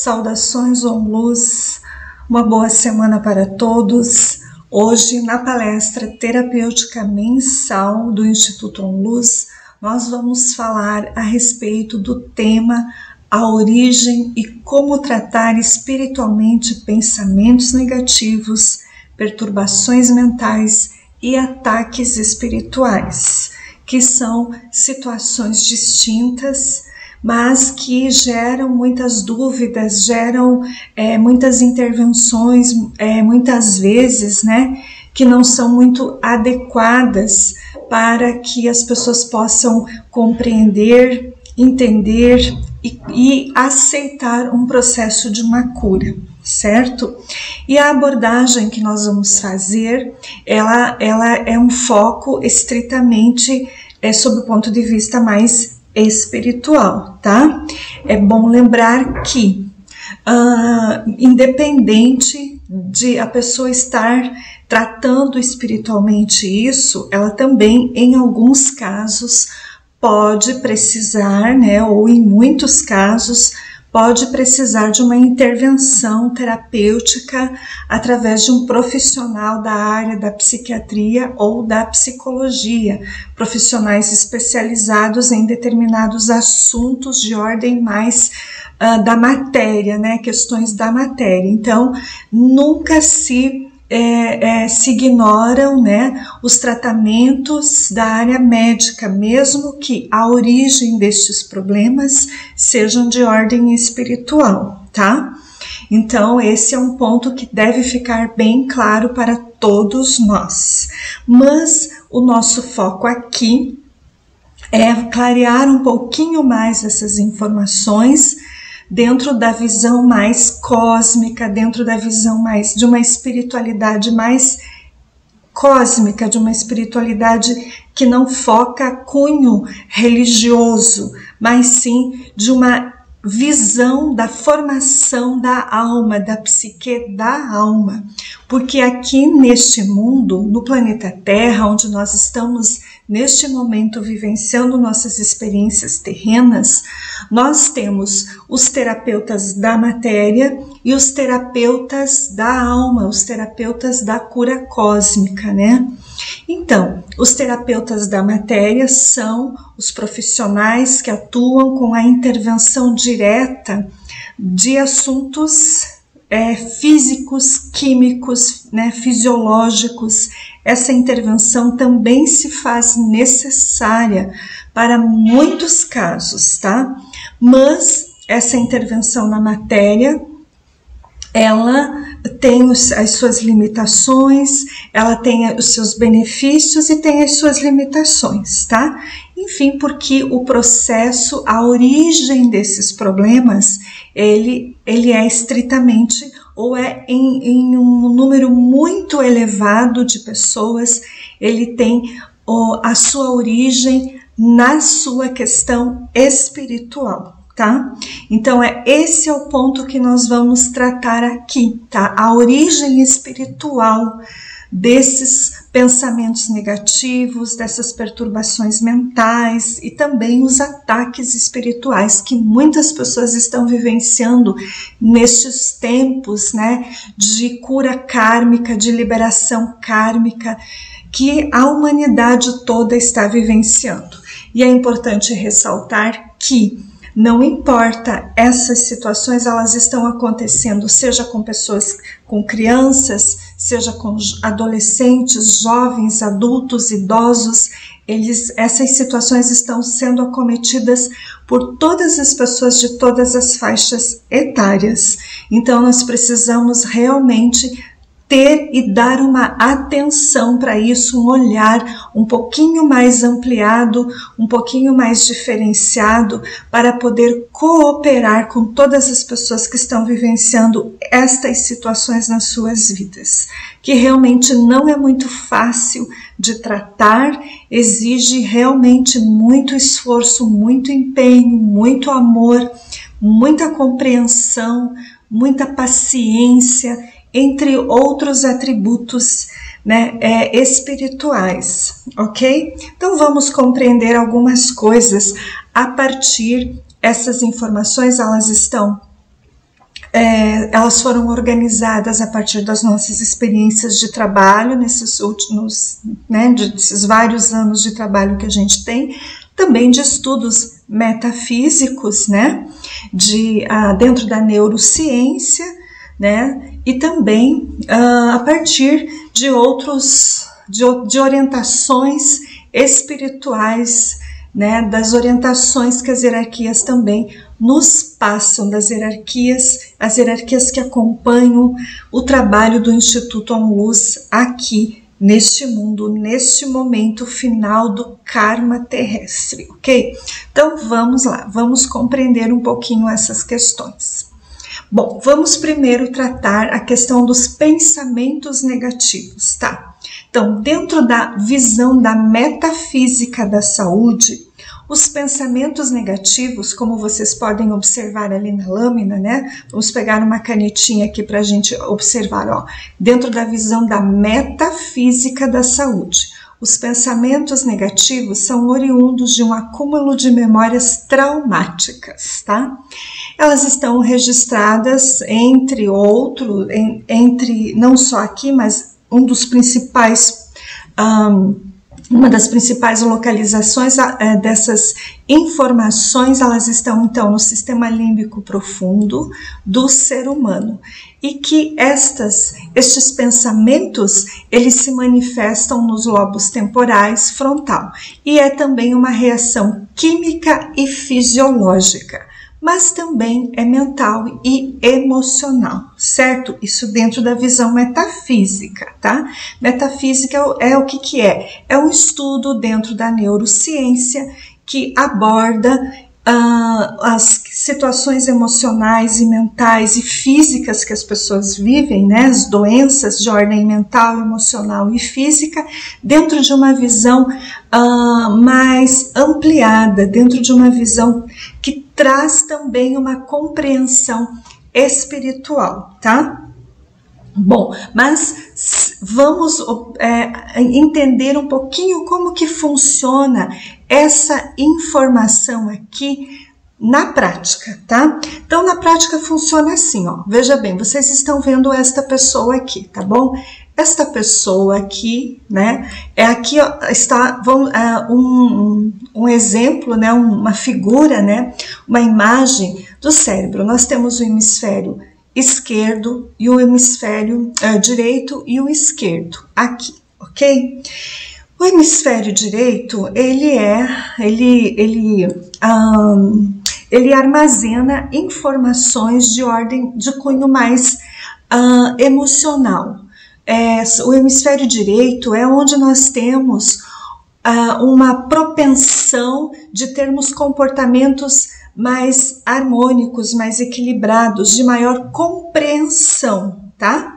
Saudações OnLuz, uma boa semana para todos. Hoje, na palestra terapêutica mensal do Instituto OnLuz, nós vamos falar a respeito do tema a origem e como tratar espiritualmente pensamentos negativos, perturbações mentais e ataques espirituais, que são situações distintas, mas que geram muitas dúvidas, geram muitas intervenções, muitas vezes, que não são muito adequadas para que as pessoas possam compreender, entender e aceitar um processo de uma cura, certo? E a abordagem que nós vamos fazer, ela é um foco estritamente sob o ponto de vista mais espiritual, tá? É bom lembrar que, independente de a pessoa estar tratando espiritualmente isso, ela também, em alguns casos, pode precisar, ou em muitos casos, pode precisar de uma intervenção terapêutica através de um profissional da área da psiquiatria ou da psicologia, profissionais especializados em determinados assuntos de ordem mais da matéria, questões da matéria. Então, nunca se ignoram os tratamentos da área médica, mesmo que a origem destes problemas sejam de ordem espiritual, tá? Então, esse é um ponto que deve ficar bem claro para todos nós. Mas o nosso foco aqui é clarear um pouquinho mais essas informações dentro da visão mais cósmica, dentro da visão mais de uma espiritualidade mais cósmica, de uma espiritualidade que não foca cunho religioso, mas sim de uma visão da formação da alma, da psique da alma. Porque aqui neste mundo, no planeta Terra, onde nós estamos neste momento vivenciando nossas experiências terrenas, nós temos os terapeutas da matéria e os terapeutas da alma, os terapeutas da cura cósmica, Então, os terapeutas da matéria são os profissionais que atuam com a intervenção direta de assuntos físicos, químicos, fisiológicos. Essa intervenção também se faz necessária para muitos casos, tá? Mas essa intervenção na matéria, ela tem as suas limitações, ela tem os seus benefícios e tem as suas limitações, tá? Enfim, porque o processo, a origem desses problemas, ele é estritamente ou é em um número muito elevado de pessoas, ele tem a sua origem na sua questão espiritual, tá? Então, esse é o ponto que nós vamos tratar aqui, tá? A origem espiritual desses pensamentos negativos, dessas perturbações mentais e também os ataques espirituais que muitas pessoas estão vivenciando nestes tempos, de cura kármica, de liberação kármica, que a humanidade toda está vivenciando. E é importante ressaltar que não importa, essas situações elas estão acontecendo, seja com pessoas, com crianças, seja com adolescentes, jovens, adultos, idosos, essas situações estão sendo acometidas por todas as pessoas de todas as faixas etárias. Então nós precisamos realmente ter e dar uma atenção para isso, um olhar um pouquinho mais ampliado, um pouquinho mais diferenciado, para poder cooperar com todas as pessoas que estão vivenciando estas situações nas suas vidas, que realmente não é muito fácil de tratar, exige realmente muito esforço, muito empenho, muito amor, muita compreensão, muita paciência, entre outros atributos espirituais, ok? Então vamos compreender algumas coisas a partir, essas informações elas estão elas foram organizadas a partir das nossas experiências de trabalho, nesses últimos, né, desses vários anos de trabalho que a gente tem, também de estudos metafísicos, né, dentro da neurociência, né, e também a partir de de orientações espirituais, né, das orientações que as hierarquias também nos passam, as hierarquias que acompanham o trabalho do Instituto ONLUS aqui neste mundo, neste momento final do karma terrestre, ok? Então vamos lá, vamos compreender um pouquinho essas questões. Bom, vamos primeiro tratar a questão dos pensamentos negativos, tá? Então, dentro da visão da metafísica da saúde, os pensamentos negativos, como vocês podem observar ali na lâmina, né? Vamos pegar uma canetinha aqui para a gente observar, ó. Dentro da visão da metafísica da saúde, os pensamentos negativos são oriundos de um acúmulo de memórias traumáticas, tá? Elas estão registradas entre não só aqui, mas uma das principais localizações dessas informações, elas estão então no sistema límbico profundo do ser humano, e que estes pensamentos, eles se manifestam nos lobos temporais frontal, e é também uma reação química e fisiológica, mas também é mental e emocional, certo? Isso dentro da visão metafísica, tá? Metafísica é o que é? É um estudo dentro da neurociência que aborda as situações emocionais e mentais e físicas que as pessoas vivem, né? As doenças de ordem mental, emocional e física, dentro de uma visão mais ampliada, dentro de uma visão que traz também uma compreensão espiritual, tá? Bom, mas vamos entender um pouquinho como que funciona essa informação aqui na prática, tá? Então, na prática funciona assim, ó. Veja bem, vocês estão vendo esta pessoa aqui, tá bom? Esta pessoa aqui, né? Aqui ó, está um exemplo, né? Uma figura, né? Uma imagem do cérebro. Nós temos o hemisfério esquerdo e o hemisfério direito e o esquerdo aqui, ok? O hemisfério direito, ele armazena informações de ordem de cunho mais emocional. O hemisfério direito é onde nós temos uma propensão de termos comportamentos mais harmônicos, mais equilibrados, de maior compreensão, tá?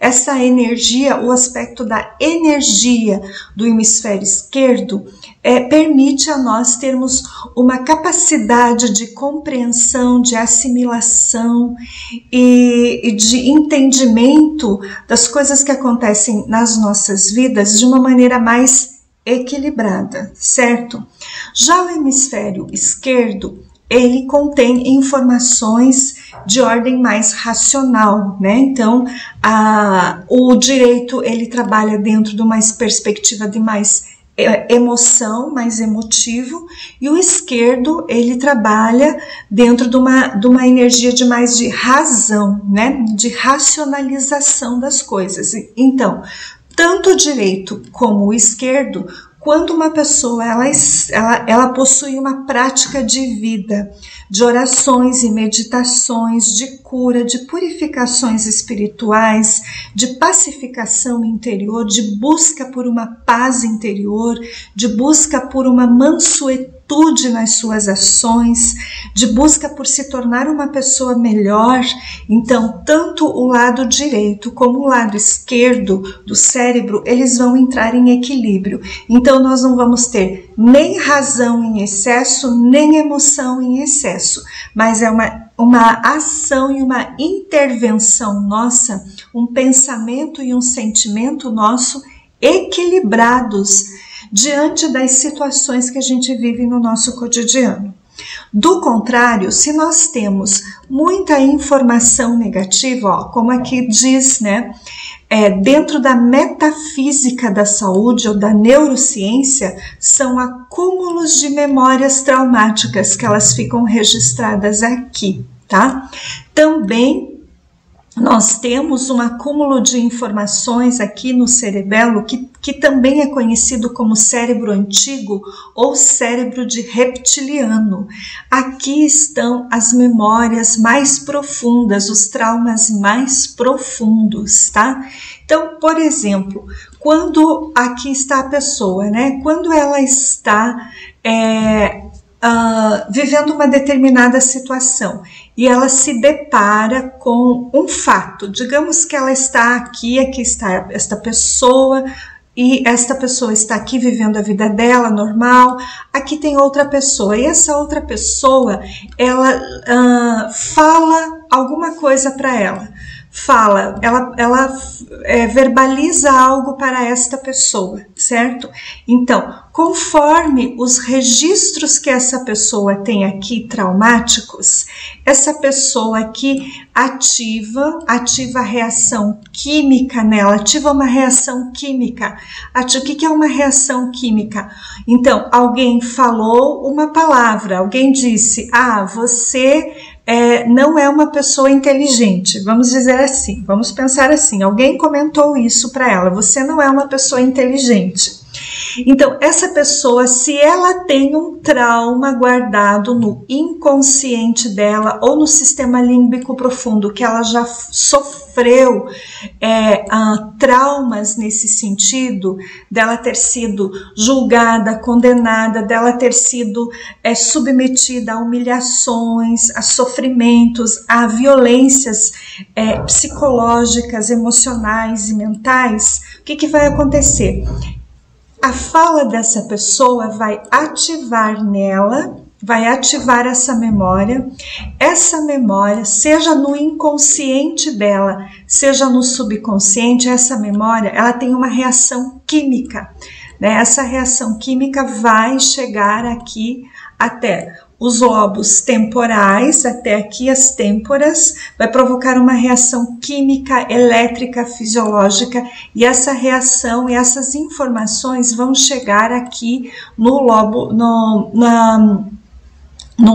Essa energia, o aspecto da energia do hemisfério esquerdo permite a nós termos uma capacidade de compreensão, de assimilação e de entendimento das coisas que acontecem nas nossas vidas de uma maneira mais equilibrada, certo? Já o hemisfério esquerdo, ele contém informações de ordem mais racional, né? Então, o direito, ele trabalha dentro de uma perspectiva de mais emoção, mais emotivo, e o esquerdo, ele trabalha dentro de uma energia de mais de razão, né? De racionalização das coisas. Então, tanto o direito como o esquerdo, quando uma pessoa ela possui uma prática de vida, de orações e meditações, de cura, de purificações espirituais, de pacificação interior, de busca por uma paz interior, de busca por uma mansuetude nas suas ações, de busca por se tornar uma pessoa melhor. Então, tanto o lado direito como o lado esquerdo do cérebro, eles vão entrar em equilíbrio. Então, nós não vamos ter nem razão em excesso, nem emoção em excesso, mas é uma ação e uma intervenção nossa, um pensamento e um sentimento nosso equilibrados diante das situações que a gente vive no nosso cotidiano. Do contrário, se nós temos muita informação negativa, ó, como aqui diz, né, dentro da metafísica da saúde ou da neurociência, são acúmulos de memórias traumáticas que elas ficam registradas aqui, tá? Também nós temos um acúmulo de informações aqui no cerebelo que também é conhecido como cérebro antigo ou cérebro de reptiliano. Aqui estão as memórias mais profundas, os traumas mais profundos, tá? Então, por exemplo, quando aqui está a pessoa, né? Quando ela está vivendo uma determinada situação e ela se depara com um fato, digamos que ela está aqui está esta pessoa, e esta pessoa está aqui vivendo a vida dela normal, aqui tem outra pessoa, e essa outra pessoa, ela fala alguma coisa para ela, ela verbaliza algo para esta pessoa, certo? Então, conforme os registros que essa pessoa tem aqui traumáticos, essa pessoa aqui ativa a reação química nela, ativa uma reação química. O que é uma reação química? Então, alguém falou uma palavra, alguém disse, você não é uma pessoa inteligente, vamos dizer assim, vamos pensar assim, alguém comentou isso para ela, você não é uma pessoa inteligente. Então, essa pessoa, se ela tem um trauma guardado no inconsciente dela ou no sistema límbico profundo, que ela já sofreu traumas nesse sentido, dela ter sido julgada, condenada, dela ter sido submetida a humilhações, a sofrimentos, a violências psicológicas, emocionais e mentais, o que vai acontecer? A fala dessa pessoa vai ativar nela, vai ativar essa memória, seja no inconsciente dela, seja no subconsciente, essa memória, ela tem uma reação química, né? Essa reação química vai chegar aqui até os lobos temporais, até aqui as têmporas, vai provocar uma reação química, elétrica, fisiológica, e essa reação e essas informações vão chegar aqui no lobo, no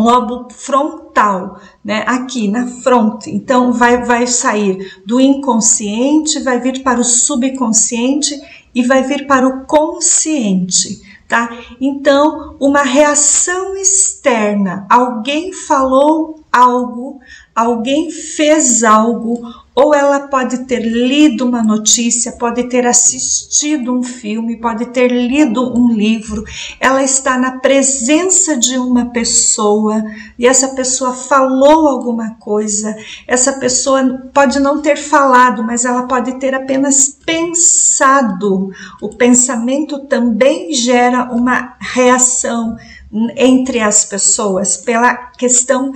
lobo frontal, né? Aqui na fronte. Então vai sair do inconsciente, vai vir para o subconsciente e vai vir para o consciente. Tá? Então, uma reação externa, alguém falou algo, alguém fez algo, ou ela pode ter lido uma notícia, pode ter assistido um filme, pode ter lido um livro, ela está na presença de uma pessoa e essa pessoa falou alguma coisa, essa pessoa pode não ter falado, mas ela pode ter apenas pensado. O pensamento também gera uma reação entre as pessoas pela questão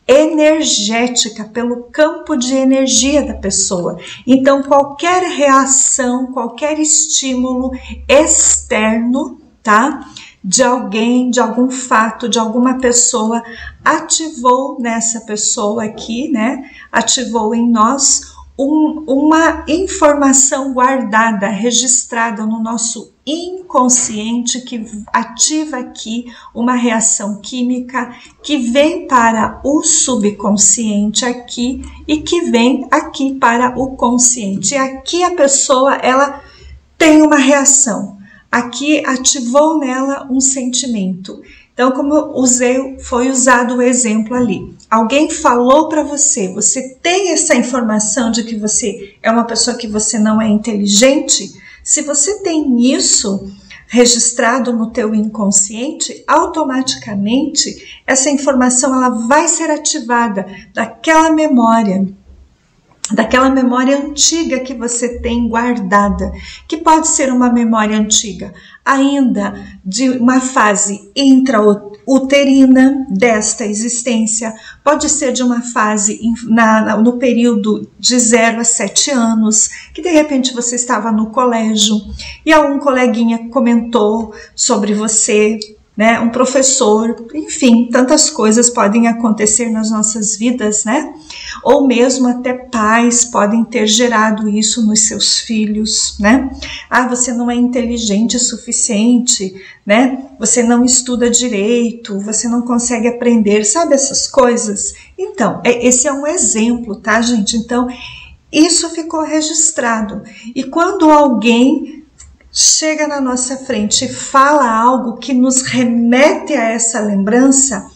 energética, pelo campo de energia da pessoa. Então, qualquer reação, qualquer estímulo externo, tá? De alguém, de algum fato, de alguma pessoa, ativou nessa pessoa aqui, né? Ativou em nós uma informação guardada, registrada no nosso inconsciente, que ativa aqui uma reação química que vem para o subconsciente aqui e que vem aqui para o consciente. E aqui a pessoa, ela tem uma reação, aqui ativou nela um sentimento. Então, como eu foi usado o exemplo ali, alguém falou para você, você tem essa informação de que você é uma pessoa que você não é inteligente. Se você tem isso registrado no teu inconsciente, automaticamente essa informação ela vai ser ativada daquela memória antiga que você tem guardada, que pode ser uma memória antiga ainda de uma fase intrauterina desta existência, pode ser de uma fase no período de 0 a 7 anos, que de repente você estava no colégio e algum coleguinha comentou sobre você, né? Um professor, enfim, tantas coisas podem acontecer nas nossas vidas, né? Ou mesmo até pais podem ter gerado isso nos seus filhos, né? Ah, você não é inteligente o suficiente, né? Você não estuda direito, você não consegue aprender, sabe essas coisas? Então, esse é um exemplo, tá, gente? Então, isso ficou registrado. E quando alguém chega na nossa frente e fala algo que nos remete a essa lembrança,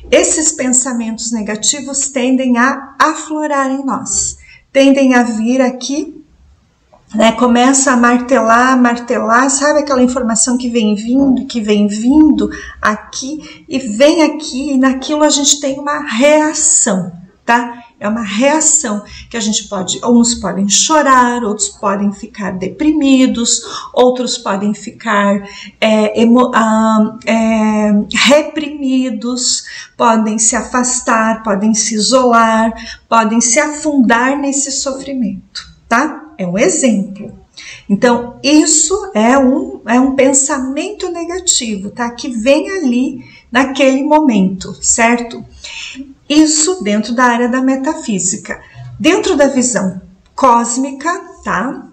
esses pensamentos negativos tendem a aflorar em nós, tendem a vir aqui, né, começa a martelar, sabe aquela informação que vem vindo aqui, e naquilo a gente tem uma reação, tá? É uma reação que a gente uns podem chorar, outros podem ficar deprimidos, outros podem ficar reprimidos, podem se afastar, podem se isolar, podem se afundar nesse sofrimento, tá? É um exemplo. Então, isso é um pensamento negativo, tá? Que vem ali naquele momento, certo? Isso dentro da área da metafísica. Dentro da visão cósmica, tá?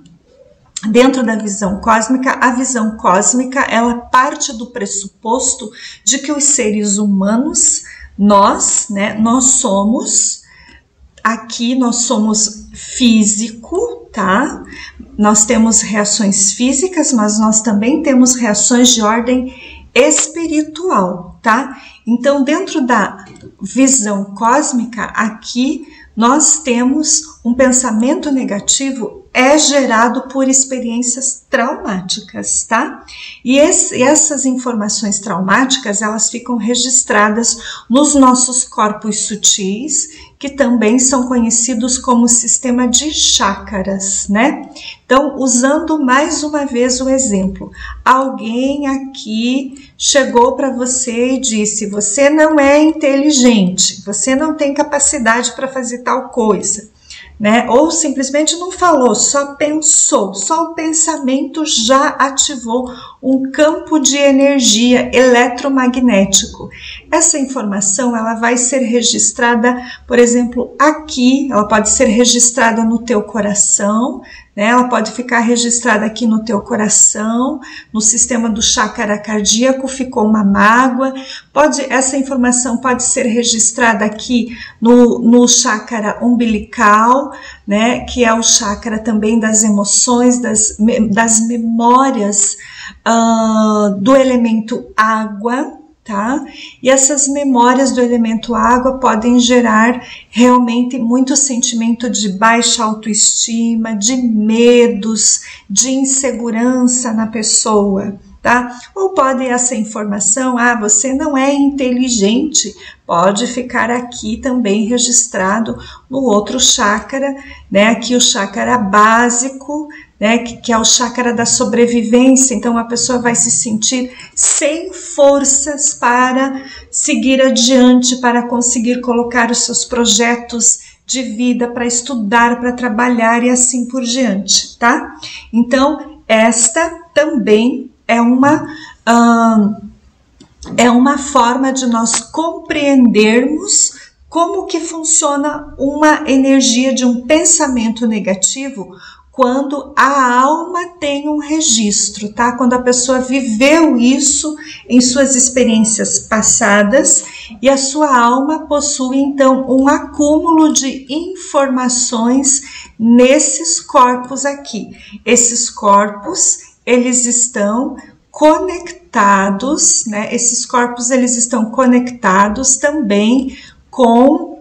Dentro da visão cósmica, a visão cósmica, ela parte do pressuposto de que os seres humanos, nós somos físico, tá? Nós temos reações físicas, mas nós também temos reações de ordem espiritual, tá? Então, dentro da visão cósmica, aqui nós temos um pensamento negativo gerado por experiências traumáticas, tá? E essas informações traumáticas, elas ficam registradas nos nossos corpos sutis, que também são conhecidos como sistema de chácaras, né? Então, usando mais uma vez o exemplo, alguém aqui chegou para você e disse: você não é inteligente, você não tem capacidade para fazer tal coisa, né? Ou simplesmente não falou, só pensou, só o pensamento já ativou um campo de energia eletromagnético. Essa informação, ela vai ser registrada, por exemplo, aqui, ela pode ser registrada no teu coração, né? Ela pode ficar registrada aqui no teu coração, no sistema do chácara cardíaco, ficou uma mágoa. Essa informação pode ser registrada aqui no chácara umbilical, né? Que é o chácara também das emoções, das memórias do elemento água, tá? E essas memórias do elemento água podem gerar realmente muito sentimento de baixa autoestima, de medos, de insegurança na pessoa, tá? Ou pode essa informação, você não é inteligente, pode ficar aqui também registrado no outro chácara, né? Aqui o chácara básico, né, que é o chácara da sobrevivência. Então a pessoa vai se sentir sem forças para seguir adiante, para conseguir colocar os seus projetos de vida, para estudar, para trabalhar e assim por diante, tá? Então esta também é uma forma de nós compreendermos como que funciona uma energia de um pensamento negativo quando a alma tem um registro, tá? Quando a pessoa viveu isso em suas experiências passadas e a sua alma possui, então, um acúmulo de informações nesses corpos aqui. Esses corpos, eles estão conectados, né? Esses corpos, eles estão conectados também com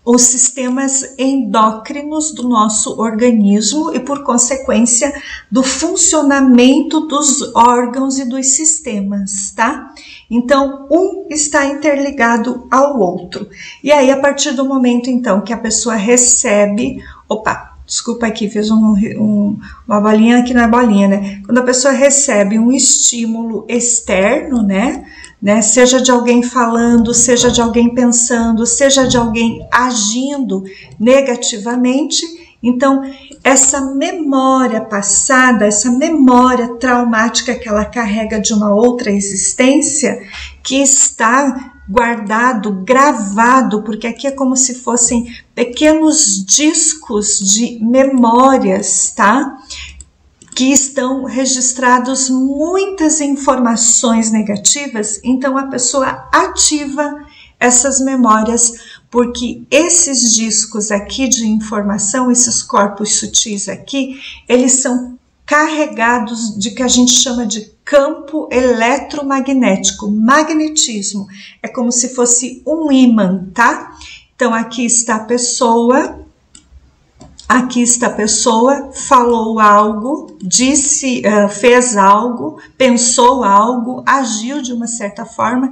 os sistemas endócrinos do nosso organismo e, por consequência, do funcionamento dos órgãos e dos sistemas, tá? Então, um está interligado ao outro. E aí, a partir do momento, então, que a pessoa recebe... Desculpa aqui, fiz uma bolinha aqui na bolinha, né? Quando a pessoa recebe um estímulo externo, né? Seja de alguém falando, seja de alguém pensando, seja de alguém agindo negativamente, Então, essa memória passada, essa memória traumática que ela carrega de uma outra existência, que está guardado, gravado, porque aqui é como se fossem pequenos discos de memórias, tá? Que estão registrados muitas informações negativas, então a pessoa ativa essas memórias, porque esses discos aqui de informação, esses corpos sutis aqui, eles são carregados de que a gente chama de campo eletromagnético, magnetismo, é como se fosse um ímã, tá? Então aqui está a pessoa, falou algo, disse, fez algo, pensou algo, agiu de uma certa forma.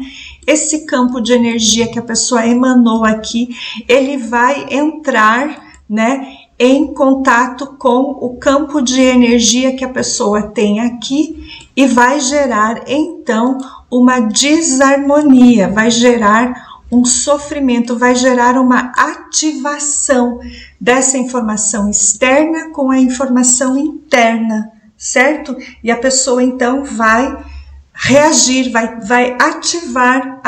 Esse campo de energia que a pessoa emanou aqui, ele vai entrar, né, em contato com o campo de energia que a pessoa tem aqui e vai gerar, então, uma desarmonia, vai gerar um sofrimento, vai gerar uma ativação dessa informação externa com a informação interna, certo? E a pessoa então vai reagir, vai ativar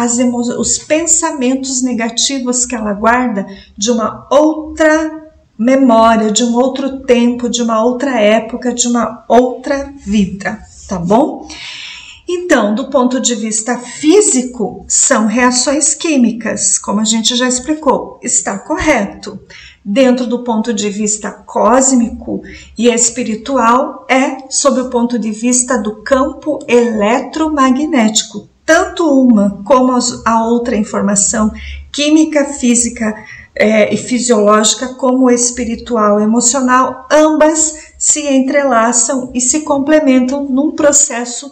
os pensamentos negativos que ela guarda de uma outra memória, de um outro tempo, de uma outra época, de uma outra vida, tá bom? Então, do ponto de vista físico, são reações químicas, como a gente já explicou, está correto. Dentro do ponto de vista cósmico e espiritual, é sob o ponto de vista do campo eletromagnético. Tanto uma como a outra informação química, física e fisiológica, como espiritual e emocional, ambas se entrelaçam e se complementam num processo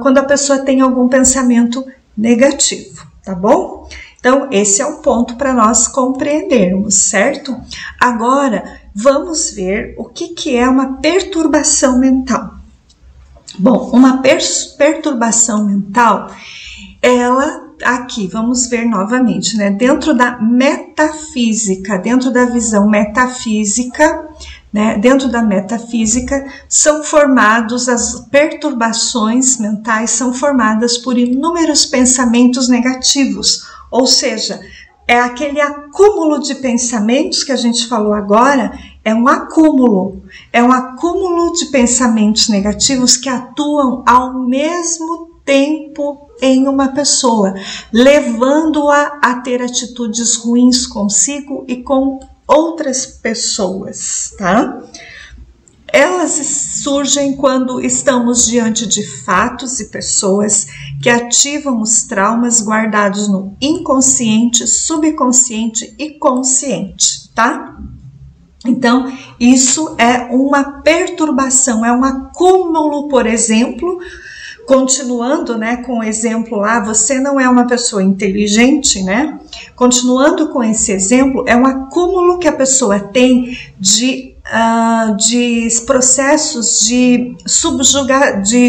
quando a pessoa tem algum pensamento negativo, tá bom? Então, esse é um ponto para nós compreendermos, certo? Agora, vamos ver o que é uma perturbação mental. Bom, uma perturbação mental, ela, aqui, vamos ver novamente, né? Dentro da metafísica, dentro da visão metafísica, né, dentro da metafísica, são formados, as perturbações mentais são formadas por inúmeros pensamentos negativos, ou seja, é aquele acúmulo de pensamentos que a gente falou agora, é um acúmulo de pensamentos negativos que atuam ao mesmo tempo em uma pessoa, levando-a a ter atitudes ruins consigo e com outras pessoas, tá? Elas surgem quando estamos diante de fatos e pessoas que ativam os traumas guardados no inconsciente, subconsciente e consciente, tá? Então, isso é uma perturbação, é um acúmulo, por exemplo. Continuando, né, com o exemplo lá, você não é uma pessoa inteligente, né? Continuando com esse exemplo, é um acúmulo que a pessoa tem de processos de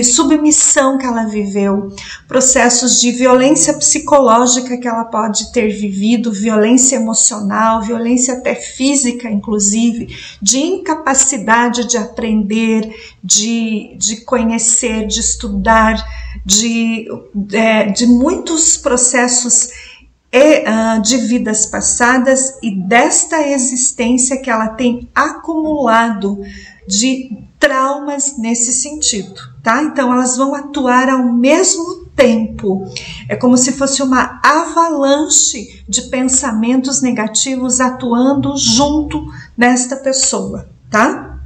submissão que ela viveu, processos de violência psicológica que ela pode ter vivido, violência emocional, violência até física, inclusive, de incapacidade de aprender, de conhecer, de estudar, de muitos processos de vidas passadas e desta existência que ela tem acumulado de traumas nesse sentido, tá? Então elas vão atuar ao mesmo tempo, é como se fosse uma avalanche de pensamentos negativos atuando junto nesta pessoa, tá?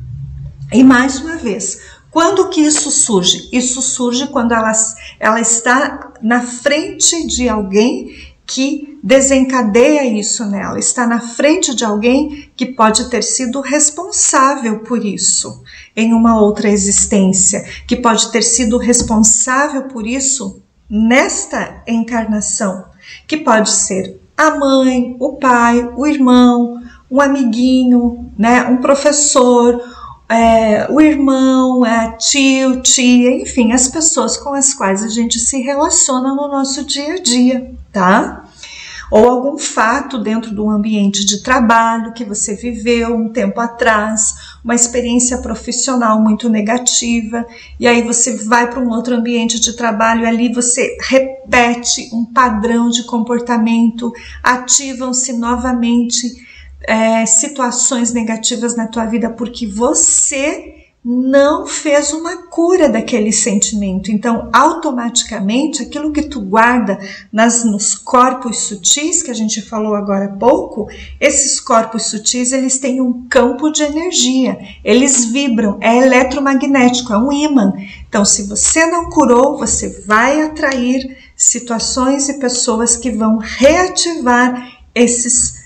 E mais uma vez, quando que isso surge? Isso surge quando ela está na frente de alguém que desencadeia isso nela, está na frente de alguém que pode ter sido responsável por isso em uma outra existência, que pode ter sido responsável por isso nesta encarnação, que pode ser a mãe, o pai, o irmão, um amiguinho, né, um professor, o irmão, tio, tia, enfim, as pessoas com as quais a gente se relaciona no nosso dia a dia, tá? ou algum fato dentro do ambiente de trabalho que você viveu um tempo atrás, uma experiência profissional muito negativa, e aí você vai para um outro ambiente de trabalho e ali você repete um padrão de comportamento, ativam-se novamente situações negativas na tua vida porque você não fez uma cura daquele sentimento. Então, automaticamente, aquilo que tu guarda nos corpos sutis, que a gente falou agora há pouco, esses corpos sutis, eles têm um campo de energia, eles vibram, é eletromagnético, é um ímã. Então, se você não curou, você vai atrair situações e pessoas que vão reativar esses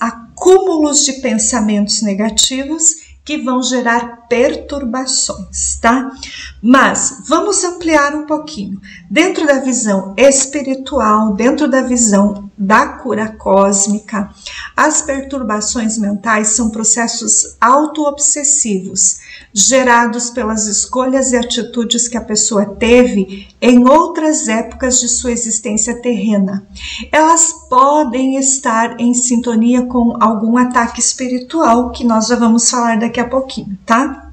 acúmulos de pensamentos negativos que vão gerar perturbações, tá? Mas vamos ampliar um pouquinho. Dentro da visão espiritual, dentro da visão da cura cósmica, as perturbações mentais são processos auto-obsessivos, gerados pelas escolhas e atitudes que a pessoa teve em outras épocas de sua existência terrena. Elas podem estar em sintonia com algum ataque espiritual, que nós já vamos falar daqui a pouquinho, tá?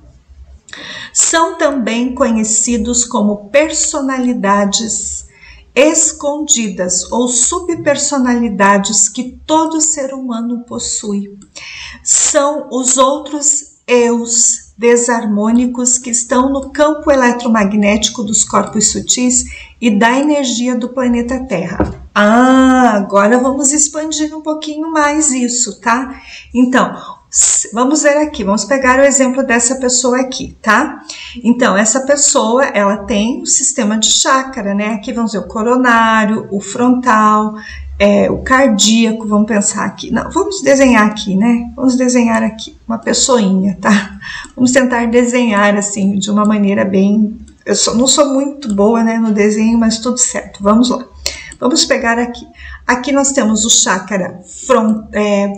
São também conhecidos como personalidades escondidas ou subpersonalidades que todo ser humano possui. São os outros eus desarmônicos que estão no campo eletromagnético dos corpos sutis e da energia do planeta Terra. Agora vamos expandir um pouquinho mais isso, tá? Então, vamos ver aqui, vamos pegar o exemplo dessa pessoa aqui, tá? Então, essa pessoa, ela tem um sistema de chácara, né? Aqui vamos ver o coronário, o frontal, o cardíaco, vamos pensar aqui. Não, vamos desenhar aqui, né? Vamos desenhar aqui uma pessoinha, tá? Vamos tentar desenhar assim, de uma maneira bem... Eu não sou muito boa, né, no desenho, mas tudo certo. Vamos lá. Vamos pegar aqui. Aqui nós temos o chácara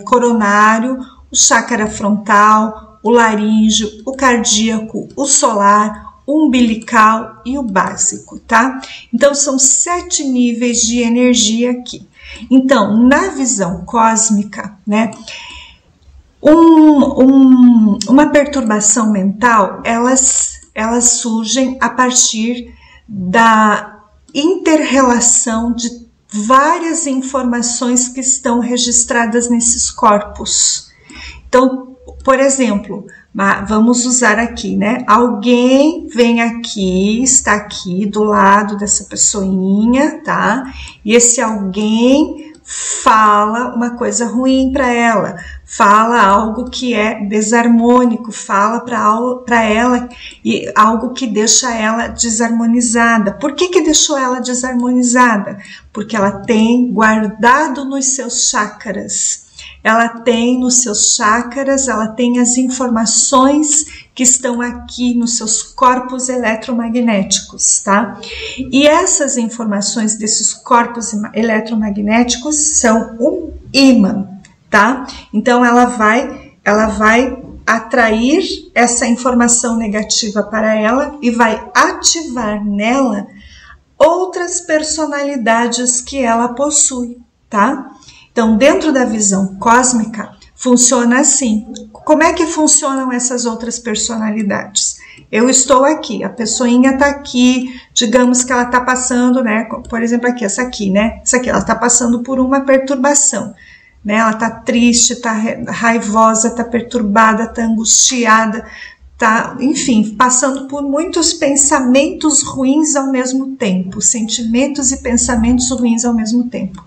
coronário, o chácara frontal, o laríngeo, o cardíaco, o solar, o umbilical e o básico, tá? Então, são 7 níveis de energia aqui. Então, na visão cósmica, né, uma perturbação mental, elas surgem a partir da inter-relação de várias informações que estão registradas nesses corpos. Então, por exemplo, vamos usar aqui, né? Alguém vem aqui, está aqui do lado dessa pessoinha, tá? E esse alguém fala uma coisa ruim para ela, fala algo que é desarmônico, fala para ela e algo que deixa ela desarmonizada. Por que deixou ela desarmonizada? Porque ela tem guardado nos seus chakras. Ela tem nos seus chakras, ela tem as informações que estão aqui nos seus corpos eletromagnéticos, tá? E essas informações desses corpos eletromagnéticos são um ímã, tá? Então ela vai atrair essa informação negativa para ela e vai ativar nela outras personalidades que ela possui, tá? Então, dentro da visão cósmica, funciona assim. Como é que funcionam essas outras personalidades? Eu estou aqui, a pessoinha está aqui, digamos que ela está passando, né? Por exemplo, aqui, essa aqui, né? Essa aqui, ela está passando por uma perturbação, né? Ela está triste, está raivosa, está perturbada, está angustiada, tá, enfim, passando por muitos pensamentos ruins ao mesmo tempo, sentimentos e pensamentos ruins ao mesmo tempo.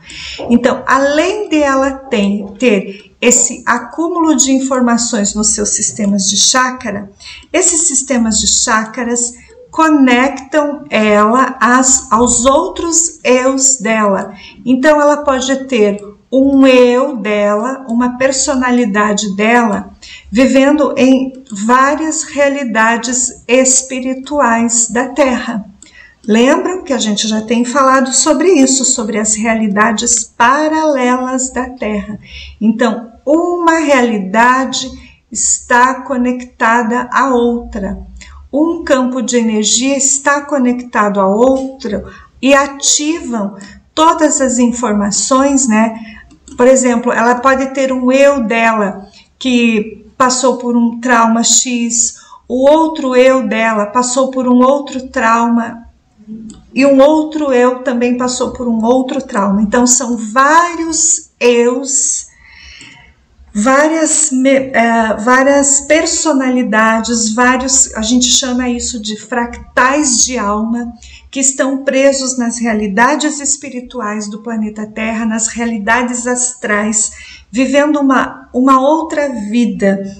Então, além de ela ter esse acúmulo de informações nos seus sistemas de chácara, esses sistemas de chácaras conectam ela aos outros eus dela. Então, ela pode ter um eu dela, uma personalidade dela, vivendo em várias realidades espirituais da Terra. Lembram que a gente já tem falado sobre isso, sobre as realidades paralelas da Terra. Então, uma realidade está conectada à outra. Um campo de energia está conectado a outro e ativam todas as informações, né? Por exemplo, ela pode ter um eu dela que passou por um trauma X, o outro eu dela passou por um outro trauma e um outro eu também passou por um outro trauma. Então são vários eus, várias personalidades, a gente chama isso de fractais de alma, que estão presos nas realidades espirituais do planeta Terra, nas realidades astrais, vivendo uma outra vida,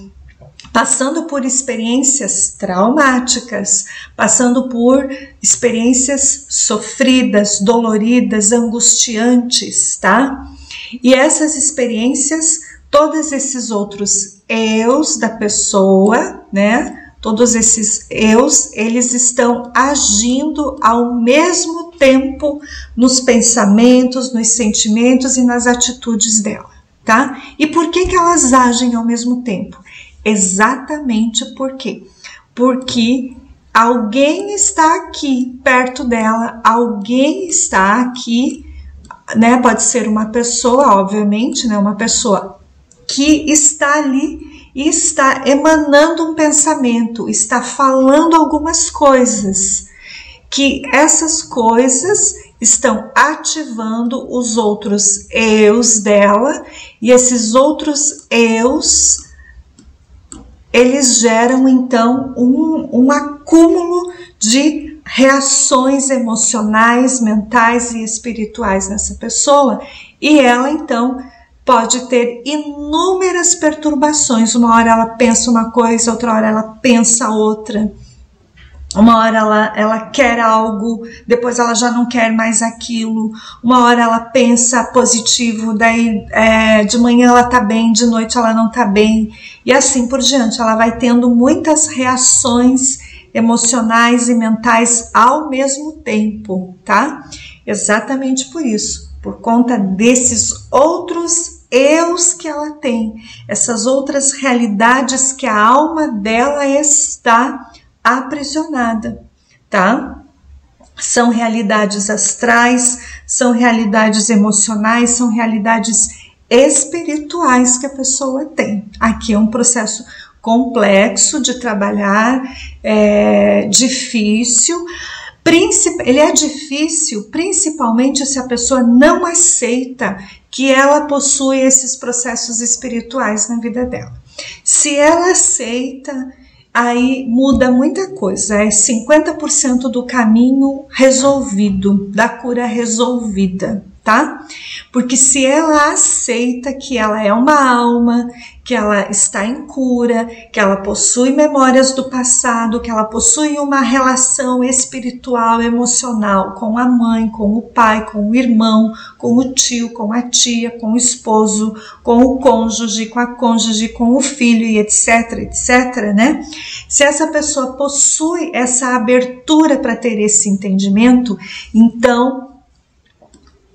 passando por experiências traumáticas, passando por experiências sofridas, doloridas, angustiantes, tá? E essas experiências, todos esses outros eus da pessoa, né? Todos esses eus, eles estão agindo ao mesmo tempo nos pensamentos, nos sentimentos e nas atitudes dela, tá? E por que elas agem ao mesmo tempo? Exatamente porque alguém está aqui perto dela, alguém está aqui, né? Pode ser uma pessoa, obviamente, né? Uma pessoa que está ali e está emanando um pensamento, está falando algumas coisas, que essas coisas estão ativando os outros eus dela, e esses outros eus, eles geram então um acúmulo de reações emocionais, mentais e espirituais nessa pessoa, e ela então pode ter inúmeras perturbações. Uma hora ela pensa uma coisa, outra hora ela pensa outra. Uma hora ela quer algo, depois ela já não quer mais aquilo. Uma hora ela pensa positivo, daí de manhã ela tá bem, de noite ela não tá bem. E assim por diante, ela vai tendo muitas reações emocionais e mentais ao mesmo tempo, tá? Exatamente por isso, por conta desses outros eus que ela tem, essas outras realidades que a alma dela está aprisionada, tá? São realidades astrais, são realidades emocionais, são realidades espirituais que a pessoa tem. Aqui é um processo complexo de trabalhar, difícil. Ele é difícil principalmente se a pessoa não aceita que ela possui esses processos espirituais na vida dela. Se ela aceita, aí muda muita coisa, é 50% do caminho resolvido, da cura resolvida, tá? Porque se ela aceita que ela é uma alma, que ela está em cura, que ela possui memórias do passado, que ela possui uma relação espiritual, emocional com a mãe, com o pai, com o irmão, com o tio, com a tia, com o esposo, com o cônjuge, com a cônjuge, com o filho e etc, etc, né? Se essa pessoa possui essa abertura para ter esse entendimento, então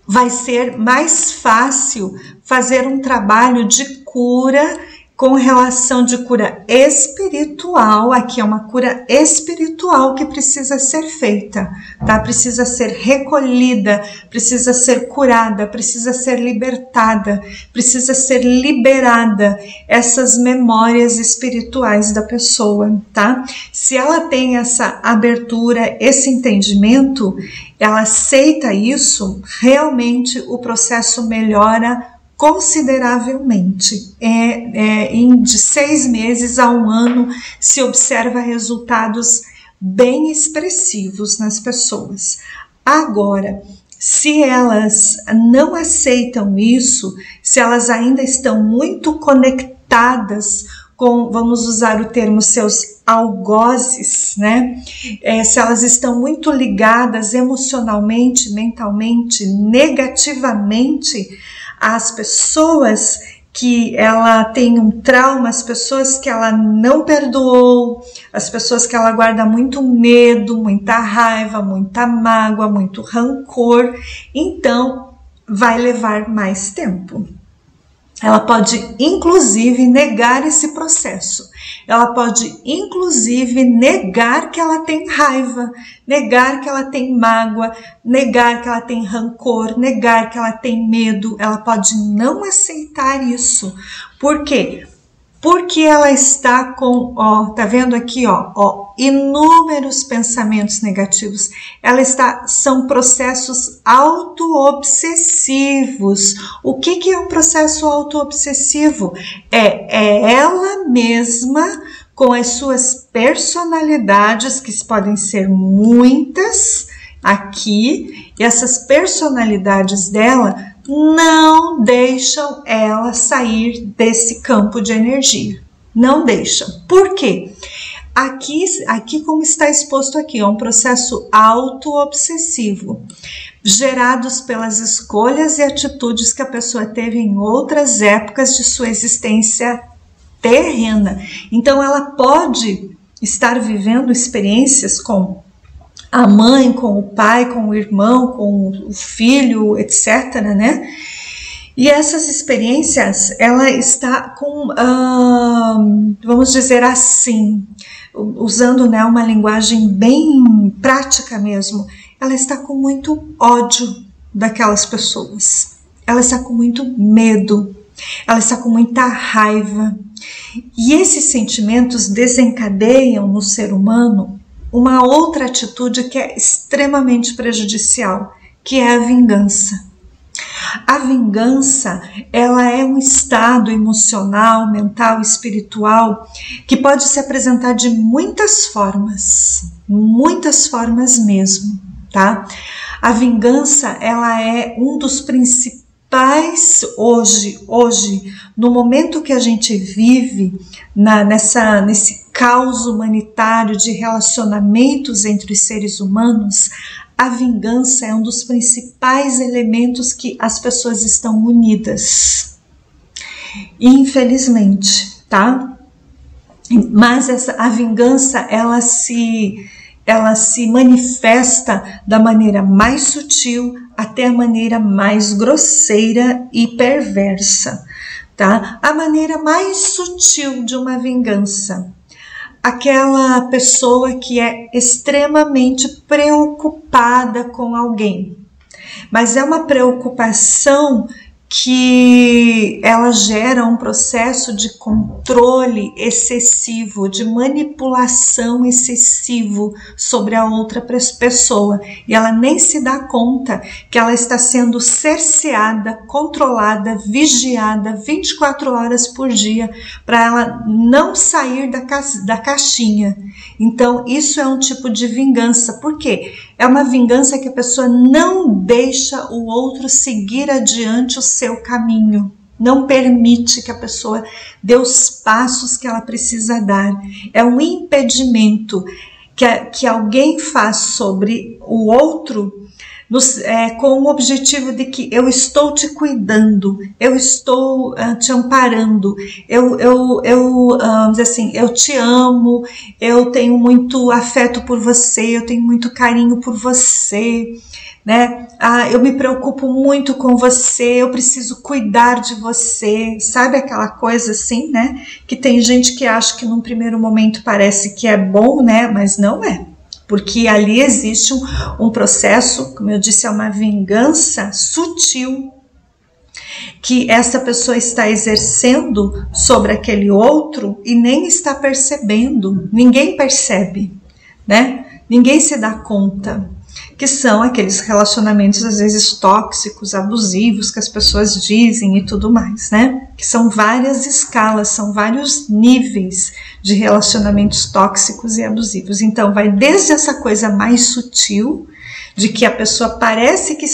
vai ser mais fácil fazer um trabalho de cura com relação de cura espiritual. Aqui é uma cura espiritual que precisa ser feita, tá? Precisa ser recolhida, precisa ser curada, precisa ser libertada, precisa ser liberada essas memórias espirituais da pessoa, tá? Se ela tem essa abertura, esse entendimento, ela aceita isso, realmente o processo melhora consideravelmente. De 6 meses a 1 ano se observa resultados bem expressivos nas pessoas. Agora, se elas não aceitam isso, se elas ainda estão muito conectadas com, vamos usar o termo, seus algozes, né? Se elas estão muito ligadas emocionalmente, mentalmente, negativamente às pessoas que ela tem um trauma, as pessoas que ela não perdoou, as pessoas que ela guarda muito medo, muita raiva, muita mágoa, muito rancor, então vai levar mais tempo. Ela pode, inclusive, negar esse processo. Ela pode, inclusive, negar que ela tem raiva, negar que ela tem mágoa, negar que ela tem rancor, negar que ela tem medo. Ela pode não aceitar isso. Por quê? Porque ela está com, tá vendo aqui, inúmeros pensamentos negativos. São processos auto-obsessivos. O que é um processo auto-obsessivo? É ela mesma com as suas personalidades, que podem ser muitas aqui, e essas personalidades dela não deixam ela sair desse campo de energia. Não deixam. Por quê? Aqui como está exposto aqui, é um processo auto-obsessivo, gerados pelas escolhas e atitudes que a pessoa teve em outras épocas de sua existência terrena. Então ela pode estar vivendo experiências com a mãe, com o pai, com o irmão, com o filho, etc, né? E essas experiências, ela está com, vamos dizer assim, usando, né, uma linguagem bem prática mesmo, ela está com muito ódio daquelas pessoas. Ela está com muito medo, ela está com muita raiva. E esses sentimentos desencadeiam no ser humano uma outra atitude que é extremamente prejudicial, que é a vingança. A vingança, ela é um estado emocional, mental, espiritual, que pode se apresentar de muitas formas mesmo, tá? A vingança, ela é um dos principais hoje, no momento que a gente vive, nesse caos humanitário de relacionamentos entre os seres humanos, a vingança é um dos principais elementos que as pessoas estão unidas. Infelizmente, tá? Mas a vingança, ela se manifesta da maneira mais sutil até a maneira mais grosseira e perversa, tá? A maneira mais sutil de uma vingança, aquela pessoa que é extremamente preocupada com alguém, mas é uma preocupação que ela gera um processo de controle excessivo, de manipulação excessivo sobre a outra pessoa, e ela nem se dá conta que ela está sendo cerceada, controlada, vigiada 24 horas por dia para ela não sair da caixinha. Então isso é um tipo de vingança. Por quê? É uma vingança que a pessoa não deixa o outro seguir adiante o seu caminho, não permite que a pessoa dê os passos que ela precisa dar. É um impedimento que alguém faz sobre o outro com o objetivo de que eu estou te cuidando, eu estou te amparando, eu te amo, eu tenho muito afeto por você, eu tenho muito carinho por você, né? Eu me preocupo muito com você, eu preciso cuidar de você, sabe aquela coisa assim, né? Que tem gente que acha que num primeiro momento parece que é bom, né? Mas não é. Porque ali existe um processo, como eu disse, é uma vingança sutil que essa pessoa está exercendo sobre aquele outro e nem está percebendo, ninguém percebe, né? Ninguém se dá conta, que são aqueles relacionamentos às vezes tóxicos, abusivos, que as pessoas dizem e tudo mais, né? Que são várias escalas, são vários níveis de relacionamentos tóxicos e abusivos. Então vai desde essa coisa mais sutil, de que a pessoa parece que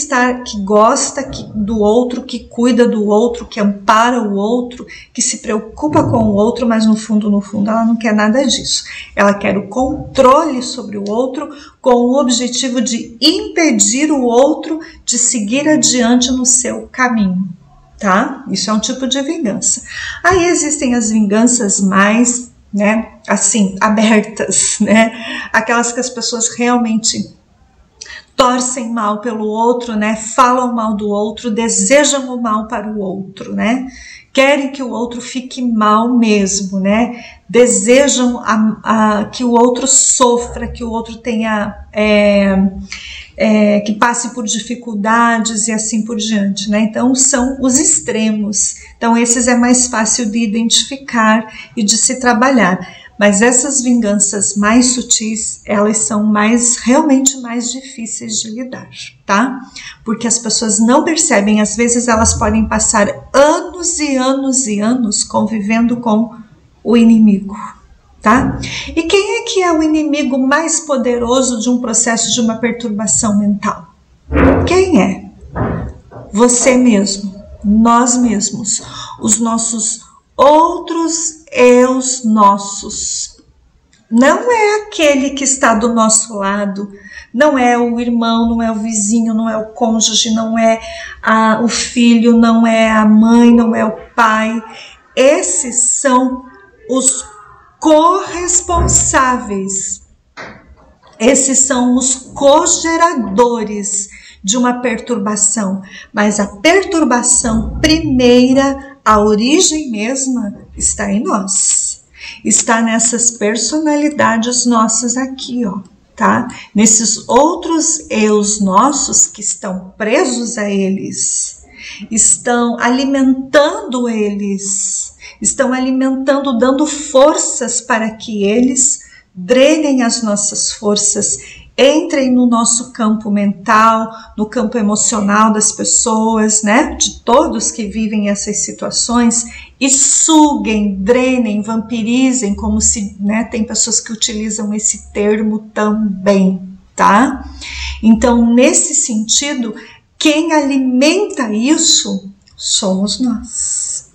gosta do outro, que cuida do outro, que ampara o outro, que se preocupa com o outro, mas no fundo ela não quer nada disso. Ela quer o controle sobre o outro com o objetivo de impedir o outro de seguir adiante no seu caminho, tá? Isso é um tipo de vingança. Aí existem as vinganças mais, né, assim, abertas, né? Aquelas que as pessoas realmente torcem mal pelo outro, né? Falam mal do outro, desejam o mal para o outro, né? querem que o outro fique mal mesmo, né? Desejam que o outro sofra, que o outro tenha, que passe por dificuldades e assim por diante, né? Então são os extremos. Então esses é mais fácil de identificar e de se trabalhar. Mas essas vinganças mais sutis, elas são realmente mais difíceis de lidar, tá? Porque as pessoas não percebem, às vezes elas podem passar anos e anos e anos convivendo com o inimigo, tá? E quem é que é o inimigo mais poderoso de um processo de uma perturbação mental? Quem é? Você mesmo, nós mesmos, os nossos outros eus nossos. Não é aquele que está do nosso lado, não é o irmão, não é o vizinho, não é o cônjuge, não é o filho, não é a mãe, não é o pai. Esses são os corresponsáveis. Esses são os cogeradores de uma perturbação. Mas a perturbação primeira, a origem mesma, está em nós. Está nessas personalidades nossas aqui, ó, tá? Nesses outros eus nossos que estão presos a eles, estão alimentando eles, estão alimentando, dando forças para que eles drenem as nossas forças, entrem no nosso campo mental, no campo emocional das pessoas, né? De todos que vivem essas situações e suguem, drenem, vampirizem, como se, né? Tem pessoas que utilizam esse termo também, tá? Então, nesse sentido, quem alimenta isso somos nós.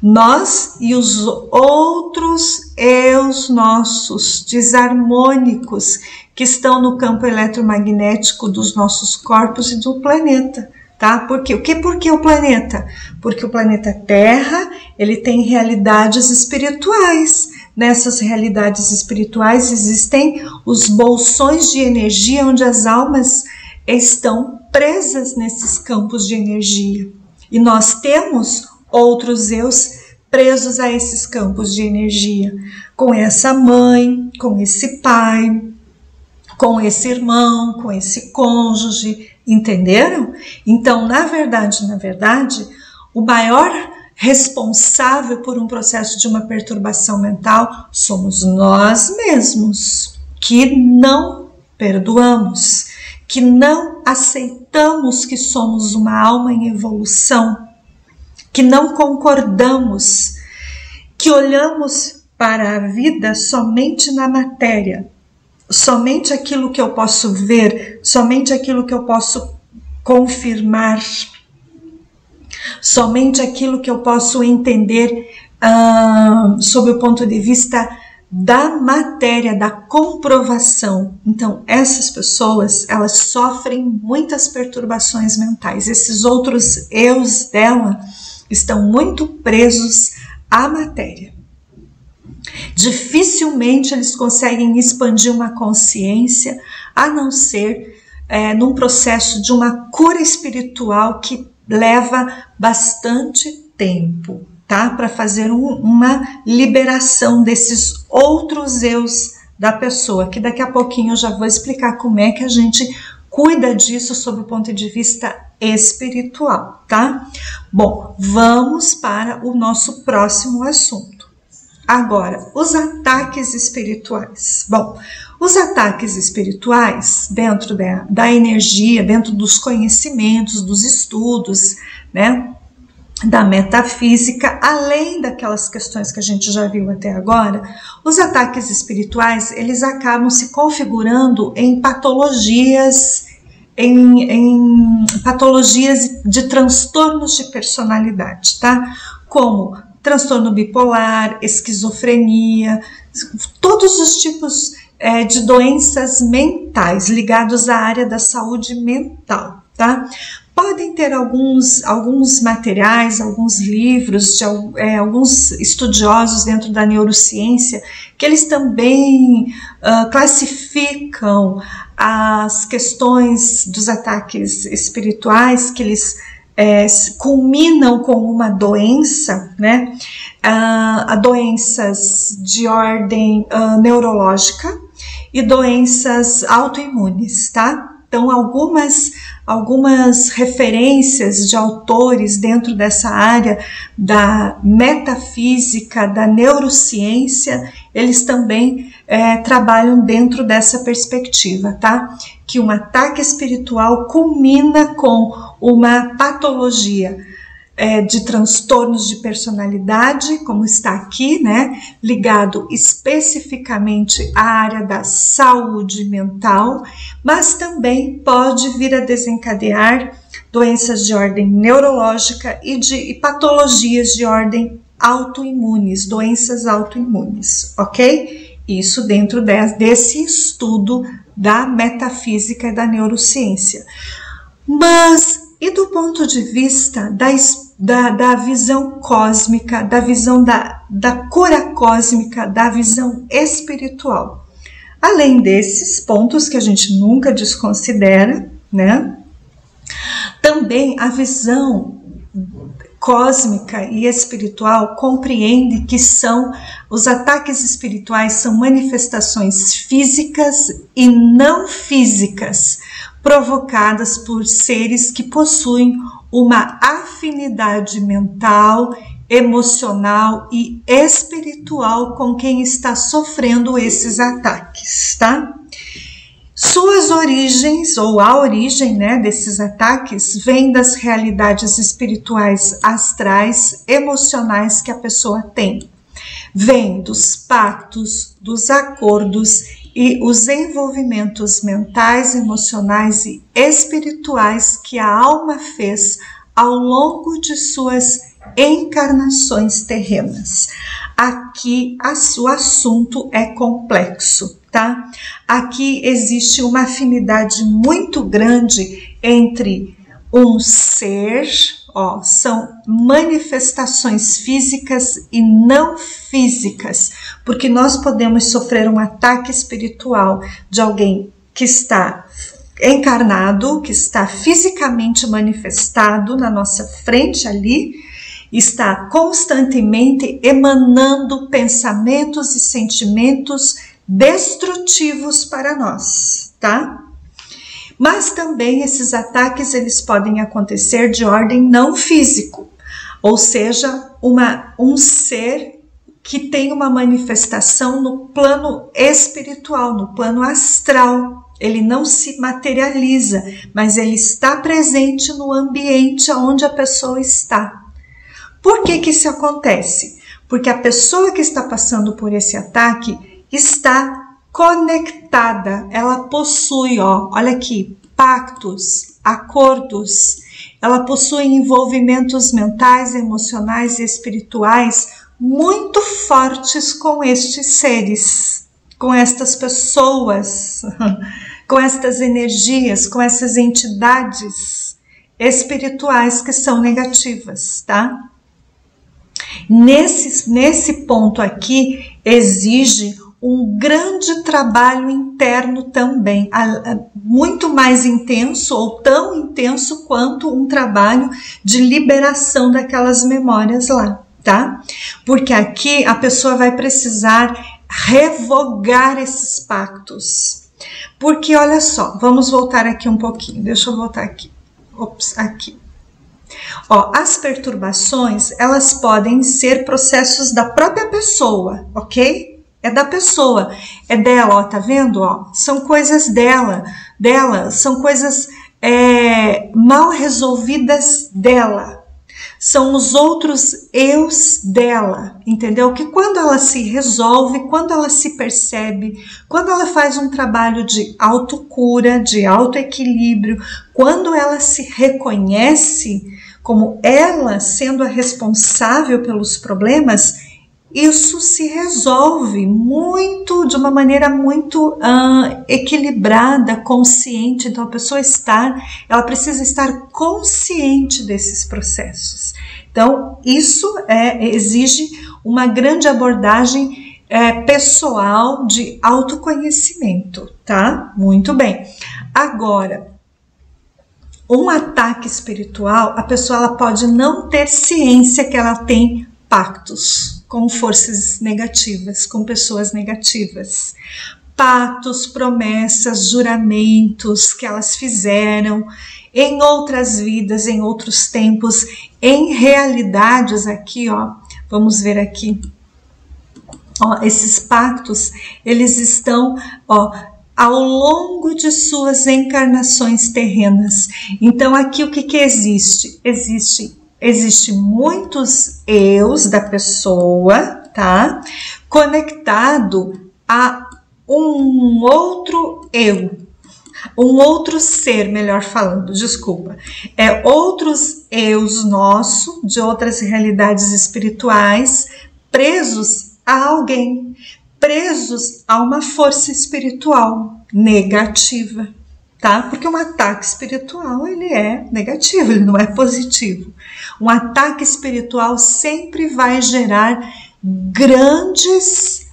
Nós e os outros eus nossos desarmônicos que estão no campo eletromagnético dos nossos corpos e do planeta, tá? Por quê? Por que o planeta? Porque o planeta Terra, ele tem realidades espirituais. Nessas realidades espirituais existem os bolsões de energia onde as almas estão presas nesses campos de energia. E nós temos outros eus presos a esses campos de energia, com essa mãe, com esse pai, com esse irmão, com esse cônjuge, entenderam? Então, na verdade, o maior responsável por um processo de uma perturbação mental somos nós mesmos, que não perdoamos, que não aceitamos que somos uma alma em evolução, que não concordamos, que olhamos para a vida somente na matéria, somente aquilo que eu posso ver, somente aquilo que eu posso confirmar, somente aquilo que eu posso entender sob o ponto de vista da matéria, da comprovação. Então, essas pessoas, elas sofrem muitas perturbações mentais. Esses outros eus dela estão muito presos à matéria. Dificilmente eles conseguem expandir uma consciência, a não ser num processo de uma cura espiritual que leva bastante tempo, tá? Para fazer uma liberação desses outros eus da pessoa, que daqui a pouquinho eu já vou explicar como é que a gente cuida disso sob o ponto de vista espiritual, tá? Bom, vamos para o nosso próximo assunto. Agora, os ataques espirituais. Bom, os ataques espirituais, dentro da energia, dentro dos conhecimentos, dos estudos, né, da metafísica, além daquelas questões que a gente já viu até agora, os ataques espirituais, eles acabam se configurando em patologias, em patologias de transtornos de personalidade, tá? Como transtorno bipolar, esquizofrenia, todos os tipos de doenças mentais ligados à área da saúde mental, tá? Podem ter alguns materiais, alguns livros de alguns estudiosos dentro da neurociência que eles também classificam as questões dos ataques espirituais, que eles culminam com uma doença, né? Doenças de ordem neurológica e doenças autoimunes, tá? Então, algumas referências de autores dentro dessa área da metafísica, da neurociência, eles também trabalham dentro dessa perspectiva, tá? Que um ataque espiritual culmina com uma patologia de transtornos de personalidade, como está aqui, né? Ligado especificamente à área da saúde mental, mas também pode vir a desencadear doenças de ordem neurológica e patologias de ordem autoimunes, doenças autoimunes, ok? Isso dentro desse estudo da metafísica e da neurociência. Mas, e do ponto de vista da visão cósmica, da visão da cura cósmica, da visão espiritual? Além desses pontos que a gente nunca desconsidera, né? Também a visão cósmica e espiritual compreende que os ataques espirituais são manifestações físicas e não físicas, provocadas por seres que possuem uma afinidade mental, emocional e espiritual com quem está sofrendo esses ataques, tá? Suas origens, ou a origem, né, desses ataques, vem das realidades espirituais astrais, emocionais que a pessoa tem. Vem dos pactos, dos acordos e os envolvimentos mentais, emocionais e espirituais que a alma fez ao longo de suas encarnações terrenas. Aqui o assunto é complexo, tá? Aqui existe uma afinidade muito grande entre um ser, são manifestações físicas e não físicas, porque nós podemos sofrer um ataque espiritual de alguém que está encarnado, que está fisicamente manifestado na nossa frente ali, está constantemente emanando pensamentos e sentimentos destrutivos para nós, tá? Mas também esses ataques eles podem acontecer de ordem não físico, ou seja, um ser que tem uma manifestação no plano espiritual, no plano astral. Ele não se materializa, mas ele está presente no ambiente onde a pessoa está. Por que isso acontece? Porque a pessoa que está passando por esse ataque está conectada, ela possui, olha aqui, pactos, acordos, ela possui envolvimentos mentais, emocionais e espirituais muito fortes com estes seres, com estas pessoas, com estas energias, com essas entidades espirituais que são negativas, tá? Nesse ponto aqui, exige um grande trabalho interno também, muito mais intenso ou tão intenso quanto um trabalho de liberação daquelas memórias lá, tá? Porque aqui a pessoa vai precisar revogar esses pactos. Porque olha só, vamos voltar aqui um pouquinho, deixa eu voltar aqui. Ops, aqui. As perturbações, elas podem ser processos da própria pessoa, ok? É da pessoa, é dela, tá vendo? São coisas dela, são coisas mal resolvidas dela. São os outros eus dela, entendeu? Que quando ela se resolve, quando ela se percebe, quando ela faz um trabalho de autocura, de autoequilíbrio, quando ela se reconhece como ela sendo a responsável pelos problemas, isso se resolve de uma maneira muito equilibrada, consciente. Então a pessoa ela precisa estar consciente desses processos. Então isso exige uma grande abordagem pessoal de autoconhecimento, tá? Muito bem. Agora, Um ataque espiritual, a pessoa ela pode não ter ciência que ela tem pactos com forças negativas, com pessoas negativas. Pactos, promessas, juramentos que elas fizeram em outras vidas, em outros tempos, em realidades aqui, ó, vamos ver aqui, ó, esses pactos, eles estão, ó, ao longo de suas encarnações terrenas. Então aqui o que existe? Existe muitos eus da pessoa, tá? Conectado a um outro eu, um outro ser, melhor falando, desculpa. Outros eus nossos, de outras realidades espirituais, presos a alguém, presos a uma força espiritual negativa, tá? Porque um ataque espiritual, ele é negativo, ele não é positivo. Um ataque espiritual sempre vai gerar grandes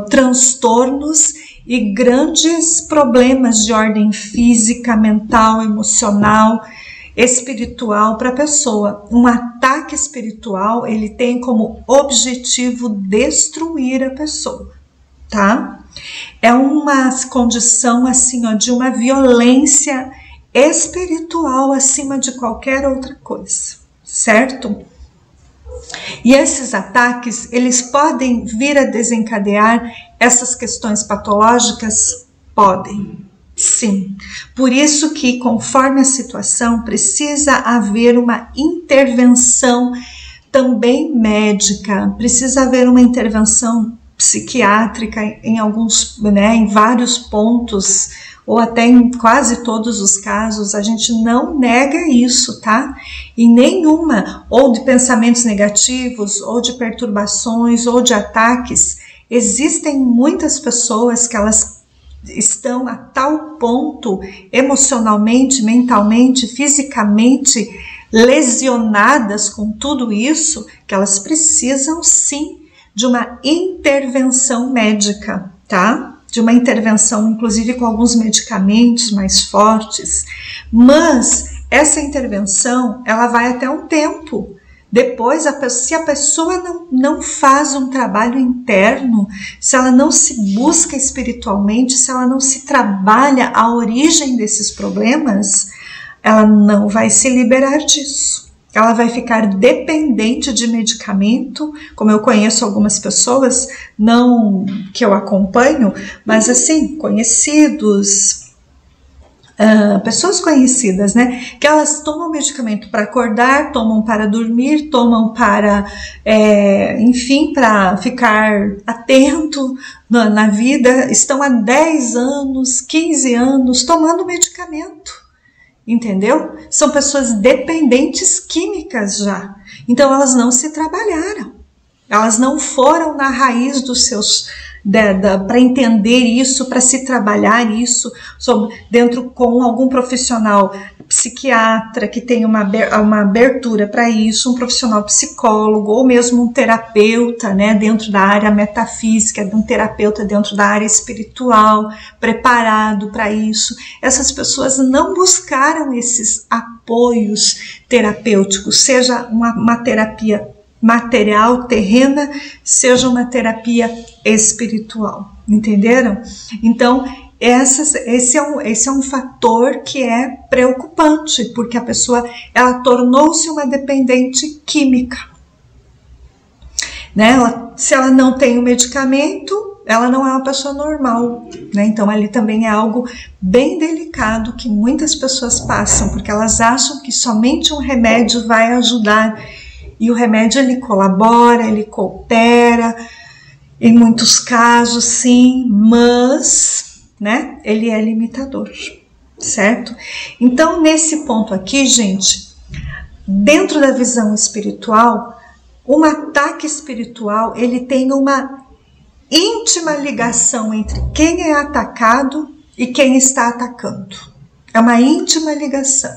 transtornos e grandes problemas de ordem física, mental, emocional, espiritual para a pessoa. Um ataque espiritual, ele tem como objetivo destruir a pessoa, tá? É uma condição assim, ó, de uma violência espiritual acima de qualquer outra coisa, certo? E esses ataques, eles podem vir a desencadear essas questões patológicas? Podem, sim. Por isso que, conforme a situação, precisa haver uma intervenção também médica, precisa haver uma intervenção psiquiátrica em alguns, né, em vários pontos, ou até em quase todos os casos. A gente não nega isso, tá? Em nenhuma, ou de pensamentos negativos, ou de perturbações, ou de ataques, existem muitas pessoas que elas estão a tal ponto emocionalmente, mentalmente, fisicamente lesionadas com tudo isso, que elas precisam sim de uma intervenção médica, tá? De uma intervenção, inclusive com alguns medicamentos mais fortes, mas essa intervenção, ela vai até um tempo. Depois, se a pessoa não faz um trabalho interno, se ela não se busca espiritualmente, se ela não se trabalha a origem desses problemas, ela não vai se liberar disso. Ela vai ficar dependente de medicamento, como eu conheço algumas pessoas, não que eu acompanho, mas assim, conhecidos, pessoas conhecidas, né, que elas tomam medicamento para acordar, tomam para dormir, tomam para, enfim, para ficar atento na vida, estão há 10 anos, 15 anos tomando medicamento. Entendeu? São pessoas dependentes químicas já. Então elas não se trabalharam. Elas não foram na raiz dos seus para entender isso, para se trabalhar isso dentro com algum profissional psiquiatra que tem uma abertura para isso, um profissional psicólogo ou mesmo um terapeuta, né, dentro da área metafísica, um terapeuta dentro da área espiritual, preparado para isso. Essas pessoas não buscaram esses apoios terapêuticos, seja uma terapia material, terrena, seja uma terapia espiritual, entenderam? Então, esse é um fator que é preocupante, porque a pessoa, ela tornou-se uma dependente química, né? Se ela não tem o medicamento, ela não é uma pessoa normal, né? Então ali também é algo bem delicado que muitas pessoas passam, porque elas acham que somente um remédio vai ajudar. E o remédio, ele colabora, ele coopera, em muitos casos sim, mas, né, ele é limitador, certo? Então, nesse ponto aqui, gente, dentro da visão espiritual, um ataque espiritual, ele tem uma íntima ligação entre quem é atacado e quem está atacando. É uma íntima ligação,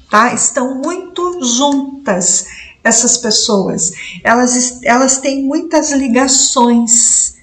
tá? Estão muito juntas. Essas pessoas, elas têm muitas ligações,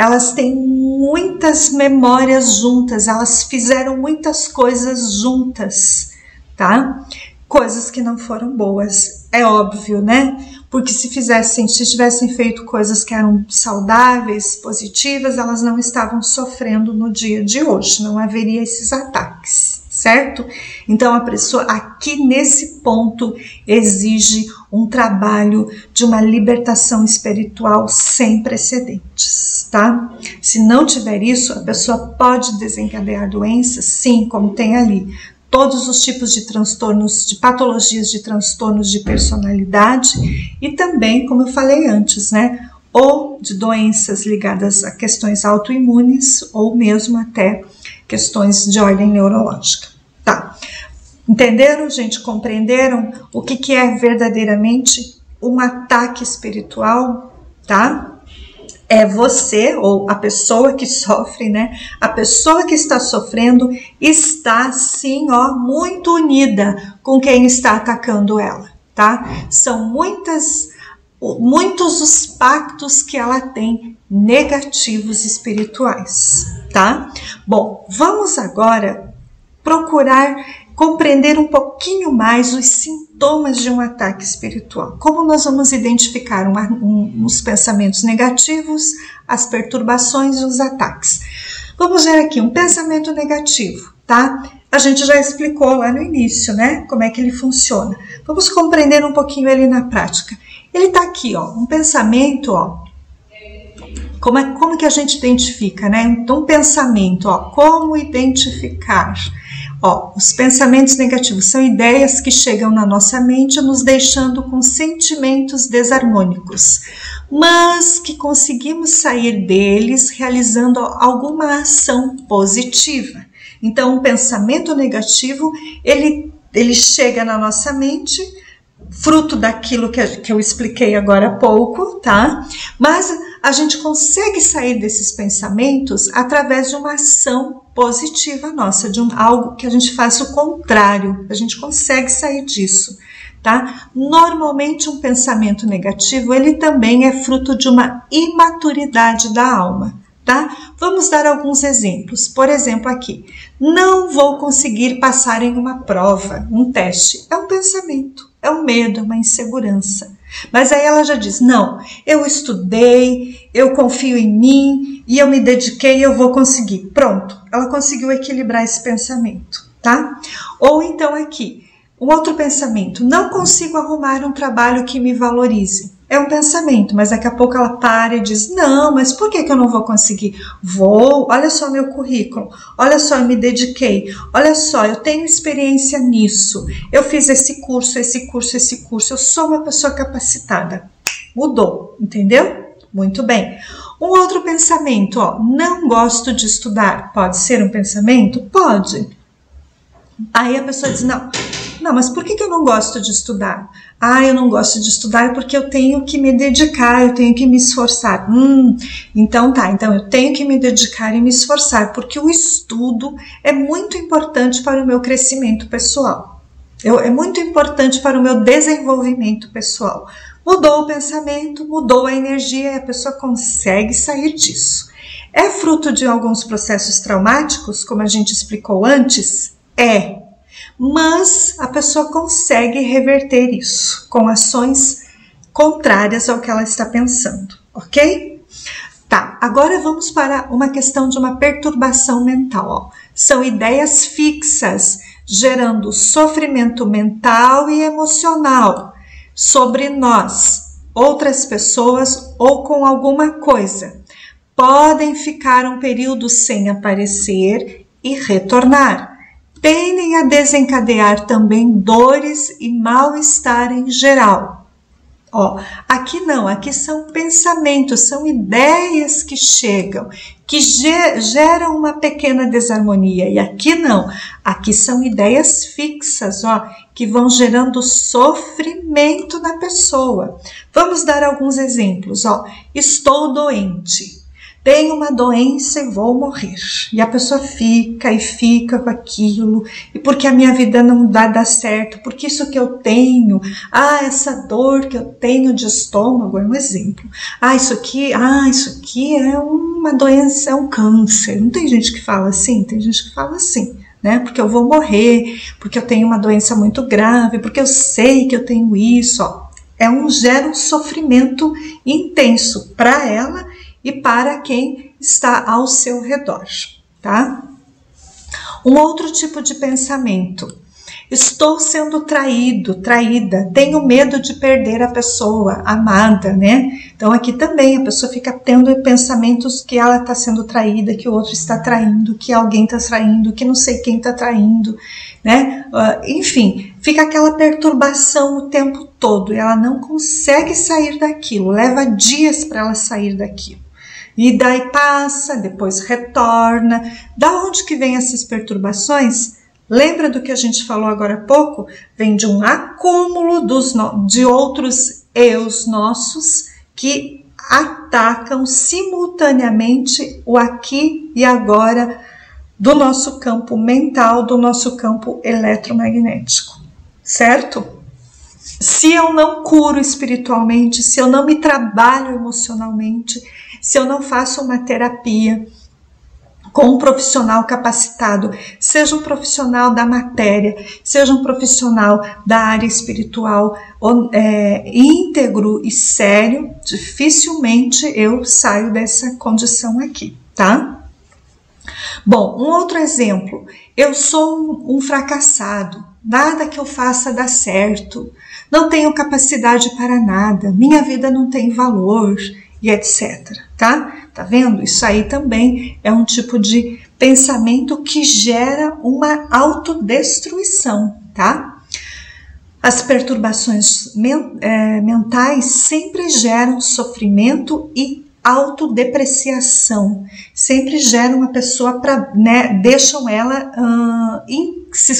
elas têm muitas memórias juntas, elas fizeram muitas coisas juntas, tá? Coisas que não foram boas, é óbvio, né? Porque se tivessem feito coisas que eram saudáveis, positivas, elas não estavam sofrendo no dia de hoje, não haveria esses ataques, certo? Então a pessoa aqui nesse ponto exige um trabalho de uma libertação espiritual sem precedentes, tá? Se não tiver isso, a pessoa pode desencadear doenças, sim, como tem ali. Todos os tipos de transtornos, de patologias de transtornos de personalidade e também, como eu falei antes, né, ou de doenças ligadas a questões autoimunes ou mesmo até questões de ordem neurológica. Tá? Entenderam, gente? Compreenderam o que é verdadeiramente um ataque espiritual, tá? É você ou a pessoa que sofre, né? A pessoa que está sofrendo está, sim, ó, muito unida com quem está atacando ela, tá? São muitos os pactos que ela tem negativos espirituais, tá? Bom, vamos agora procurar compreender um pouquinho mais os sintomas de um ataque espiritual. Como nós vamos identificar os pensamentos negativos, as perturbações e os ataques? Vamos ver aqui um pensamento negativo, tá? A gente já explicou lá no início, né? Como é que ele funciona. Vamos compreender um pouquinho ele na prática. Ele tá aqui, ó, um pensamento, ó. Como que a gente identifica, né? Então, um pensamento, ó, como identificar? Ó, os pensamentos negativos são ideias que chegam na nossa mente nos deixando com sentimentos desarmônicos, mas que conseguimos sair deles realizando alguma ação positiva. Então, um pensamento negativo, ele chega na nossa mente, fruto daquilo que eu expliquei agora há pouco, tá? Mas a gente consegue sair desses pensamentos através de uma ação positiva nossa, de algo que a gente faz o contrário, a gente consegue sair disso, tá? Normalmente um pensamento negativo, ele também é fruto de uma imaturidade da alma, tá? Vamos dar alguns exemplos. Por exemplo aqui, não vou conseguir passar em uma prova, um teste, é um pensamento. É um medo, é uma insegurança. Mas aí ela já diz, não, eu estudei, eu confio em mim e eu me dediquei, eu vou conseguir. Pronto, ela conseguiu equilibrar esse pensamento, tá? Ou então aqui, um outro pensamento, não consigo arrumar um trabalho que me valorize. É um pensamento, mas daqui a pouco ela para e diz, não, mas por que eu não vou conseguir? Vou, olha só meu currículo, olha só, eu me dediquei, olha só, eu tenho experiência nisso, eu fiz esse curso, eu sou uma pessoa capacitada. Mudou, entendeu? Muito bem. Um outro pensamento, ó, não gosto de estudar, pode ser um pensamento? Pode. Aí a pessoa diz, não, mas por que eu não gosto de estudar? Ah, eu não gosto de estudar porque eu tenho que me dedicar, eu tenho que me esforçar. Então tá, então eu tenho que me dedicar e me esforçar, porque o estudo é muito importante para o meu crescimento pessoal. É muito importante para o meu desenvolvimento pessoal. Mudou o pensamento, mudou a energia e a pessoa consegue sair disso. É fruto de alguns processos traumáticos, como a gente explicou antes? É. Mas a pessoa consegue reverter isso com ações contrárias ao que ela está pensando, ok? Tá, agora vamos para uma questão de uma perturbação mental. Ó. São ideias fixas, gerando sofrimento mental e emocional sobre nós, outras pessoas ou com alguma coisa. Podem ficar um período sem aparecer e retornar. Tendem a desencadear também dores e mal-estar em geral. Ó, aqui não, aqui são pensamentos, são ideias que chegam, que geram uma pequena desarmonia. E aqui não, aqui são ideias fixas, ó, que vão gerando sofrimento na pessoa. Vamos dar alguns exemplos. Ó, estou doente. tenho uma doença e vou morrer. E a pessoa fica e fica com aquilo, e porque a minha vida não dá certo, porque isso que eu tenho, essa dor que eu tenho de estômago é um exemplo. Isso aqui é uma doença, é um câncer. Não tem gente que fala assim? Tem gente que fala assim, né? Porque eu vou morrer, porque eu tenho uma doença muito grave, porque eu sei que eu tenho isso, gera um sofrimento intenso para ela e para quem está ao seu redor, tá? Um outro tipo de pensamento: estou sendo traído, traída, tenho medo de perder a pessoa amada, né? Então aqui também a pessoa fica tendo pensamentos que ela está sendo traída, que o outro está traindo, que alguém está traindo, que não sei quem está traindo, né? Enfim, fica aquela perturbação o tempo todo e ela não consegue sair daquilo, leva dias para ela sair daquilo. E daí passa, depois retorna. Da onde que vem essas perturbações? Lembra do que a gente falou agora há pouco? Vem de um acúmulo de outros eus nossos que atacam simultaneamente o aqui e agora do nosso campo mental, do nosso campo eletromagnético, certo? Se eu não curo espiritualmente, se eu não me trabalho emocionalmente, se eu não faço uma terapia com um profissional capacitado, seja um profissional da matéria, seja um profissional da área espiritual, íntegro e sério, dificilmente eu saio dessa condição aqui, tá? Bom, um outro exemplo: eu sou um fracassado, nada que eu faça dá certo, não tenho capacidade para nada, minha vida não tem valor, e etc, tá? Tá vendo? Isso aí também é um tipo de pensamento que gera uma autodestruição, tá? As perturbações mentais sempre geram sofrimento e autodepreciação, sempre geram uma pessoa deixam ela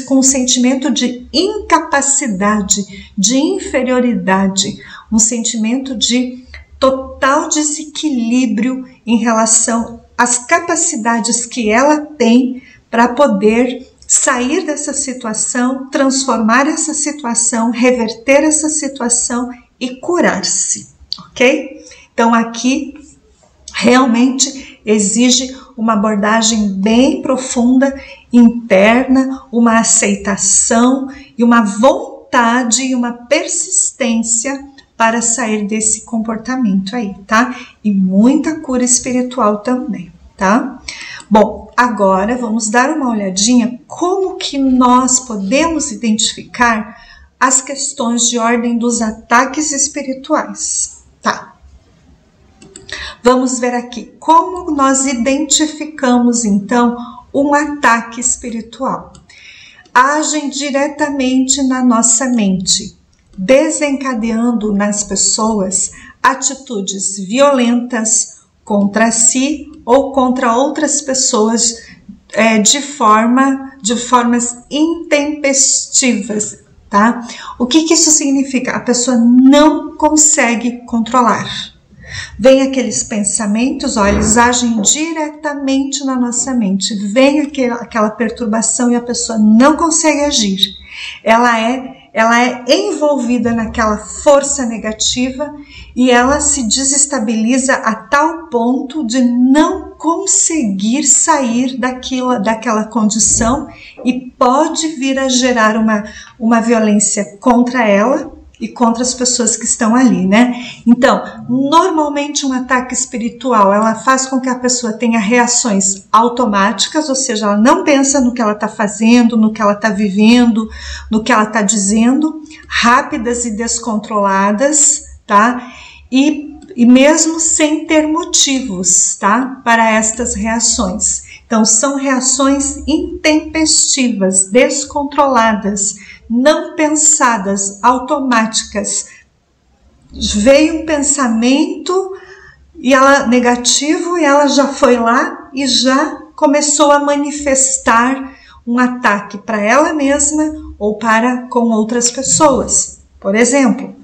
com um sentimento de incapacidade, de inferioridade, um sentimento de total desequilíbrio em relação às capacidades que ela tem para poder sair dessa situação, transformar essa situação, reverter essa situação e curar-se, ok? Então aqui realmente exige uma abordagem bem profunda, interna, uma aceitação e uma vontade e uma persistência para sair desse comportamento aí, tá? E muita cura espiritual também, tá? Bom, agora vamos dar uma olhadinha como que nós podemos identificar as questões de ordem dos ataques espirituais, tá? Vamos ver aqui como nós identificamos então um ataque espiritual. Agem diretamente na nossa mente, desencadeando nas pessoas atitudes violentas contra si ou contra outras pessoas de formas intempestivas, tá? O que isso significa? A pessoa não consegue controlar. Vem aqueles pensamentos, eles agem diretamente na nossa mente, vem aquela perturbação e a pessoa não consegue agir. Ela é envolvida naquela força negativa e ela se desestabiliza a tal ponto de não conseguir sair daquela condição e pode vir a gerar uma violência contra ela e contra as pessoas que estão ali, né? Então, normalmente um ataque espiritual, ela faz com que a pessoa tenha reações automáticas, ou seja, ela não pensa no que ela está fazendo, no que ela está vivendo, no que ela está dizendo, rápidas e descontroladas, tá? E mesmo sem ter motivos, tá? Para estas reações. Então, são reações intempestivas, descontroladas, não pensadas, automáticas. Veio um pensamento negativo e ela já foi lá e já começou a manifestar um ataque para ela mesma ou com outras pessoas. Por exemplo,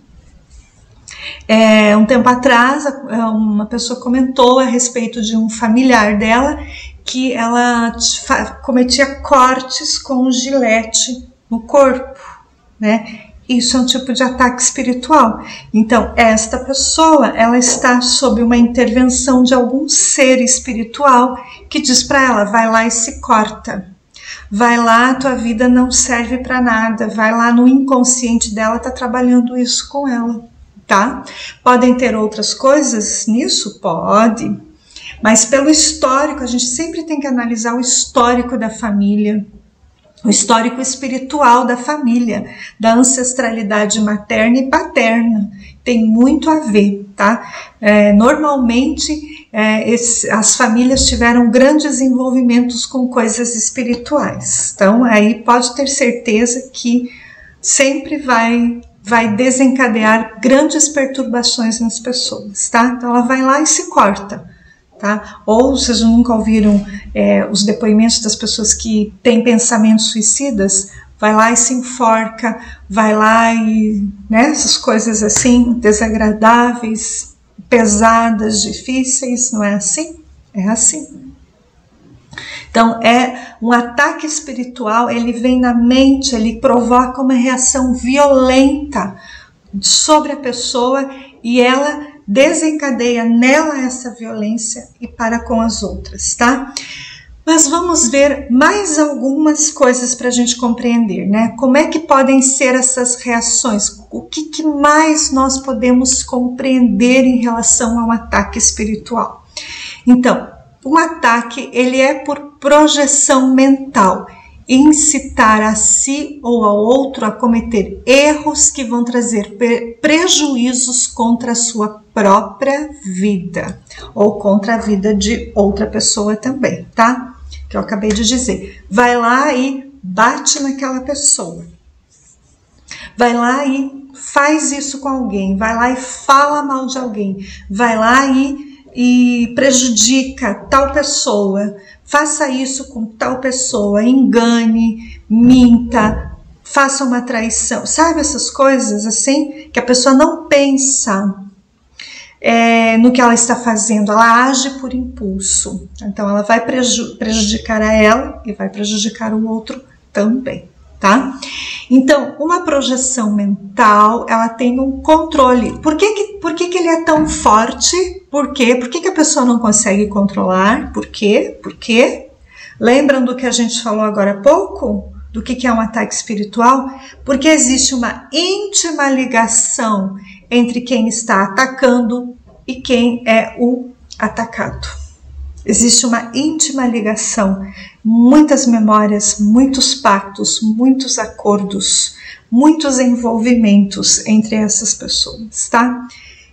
Um tempo atrás, uma pessoa comentou a respeito de um familiar dela que ela cometia cortes com gilete no corpo, né? Isso é um tipo de ataque espiritual. Então, esta pessoa, ela está sob uma intervenção de algum ser espiritual que diz para ela, vai lá e se corta. Vai lá, tua vida não serve para nada. Vai lá, no inconsciente dela, tá trabalhando isso com ela, tá? Podem ter outras coisas nisso? Pode. Mas pelo histórico, a gente sempre tem que analisar o histórico da família, o histórico espiritual da família, da ancestralidade materna e paterna. Tem muito a ver, tá? Normalmente, as famílias tiveram grandes envolvimentos com coisas espirituais. Então, aí pode ter certeza que sempre vai desencadear grandes perturbações nas pessoas, tá? Então, ela vai lá e se corta. Tá? Ou vocês nunca ouviram os depoimentos das pessoas que têm pensamentos suicidas, vai lá e se enforca, vai lá e, né, essas coisas assim, desagradáveis, pesadas, difíceis, não é assim? É assim. Então, um ataque espiritual, ele vem na mente, ele provoca uma reação violenta sobre a pessoa e ela desencadeia nela essa violência e para com as outras, tá? Mas vamos ver mais algumas coisas para a gente compreender, né? Como é que podem ser essas reações? O que mais nós podemos compreender em relação ao ataque espiritual? Então, um ataque, ele é por projeção mental, incitar a si ou ao outro a cometer erros que vão trazer prejuízos contra a sua própria vida ou contra a vida de outra pessoa também, tá? Que eu acabei de dizer. Vai lá e bate naquela pessoa. Vai lá e faz isso com alguém. Vai lá e fala mal de alguém. Vai lá e prejudica tal pessoa. Faça isso com tal pessoa, engane, minta, faça uma traição. Sabe essas coisas assim que a pessoa não pensa no que ela está fazendo, ela age por impulso. Então ela vai prejudicar a ela e vai prejudicar o outro também, tá? Então, uma projeção mental, ela tem um controle. Por que ele é tão forte? Por quê? Por que a pessoa não consegue controlar? Por quê? Por quê? Lembram do que a gente falou agora há pouco? Do que é um ataque espiritual? Porque existe uma íntima ligação entre quem está atacando e quem é o atacado. Existe uma íntima ligação, muitas memórias, muitos pactos, muitos acordos, muitos envolvimentos entre essas pessoas, tá?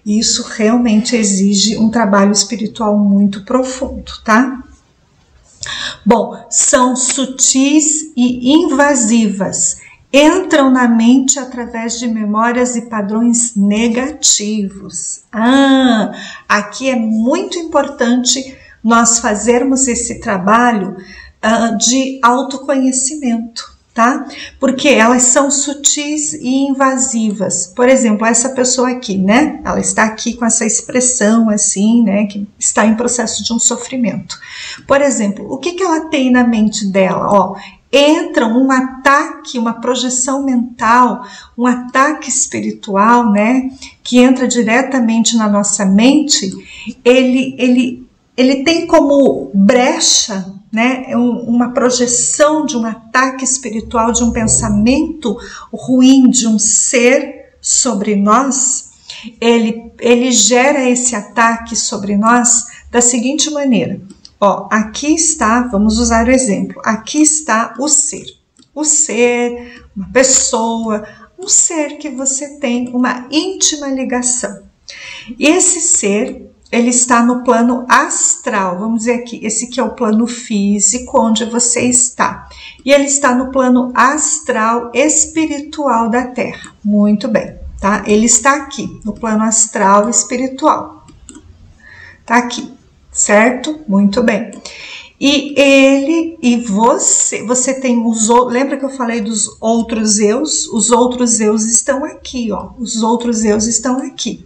E isso realmente exige um trabalho espiritual muito profundo, tá? Bom, são sutis e invasivas, entram na mente através de memórias e padrões negativos. Aqui é muito importante nós fazermos esse trabalho de autoconhecimento, tá? Porque elas são sutis e invasivas. Por exemplo, essa pessoa aqui, né? Ela está aqui com essa expressão assim, né? Que está em processo de um sofrimento. Por exemplo, o que ela tem na mente dela? Ó, entra um ataque, uma projeção mental, um ataque espiritual, né? Que entra diretamente na nossa mente. Ele tem como brecha, né, uma projeção de um ataque espiritual, de um pensamento ruim de um ser sobre nós. Ele gera esse ataque sobre nós da seguinte maneira. Ó, aqui está, vamos usar o exemplo, aqui está o ser. O ser, uma pessoa, um ser que você tem uma íntima ligação. E esse ser, ele está no plano astral, vamos dizer aqui, esse que é o plano físico onde você está. E ele está no plano astral espiritual da Terra. Muito bem, tá? Ele está aqui, no plano astral espiritual. Tá aqui, certo? Muito bem. E ele e você tem os outros, lembra que eu falei dos outros eus? Os outros eus estão aqui, ó. Os outros eus estão aqui.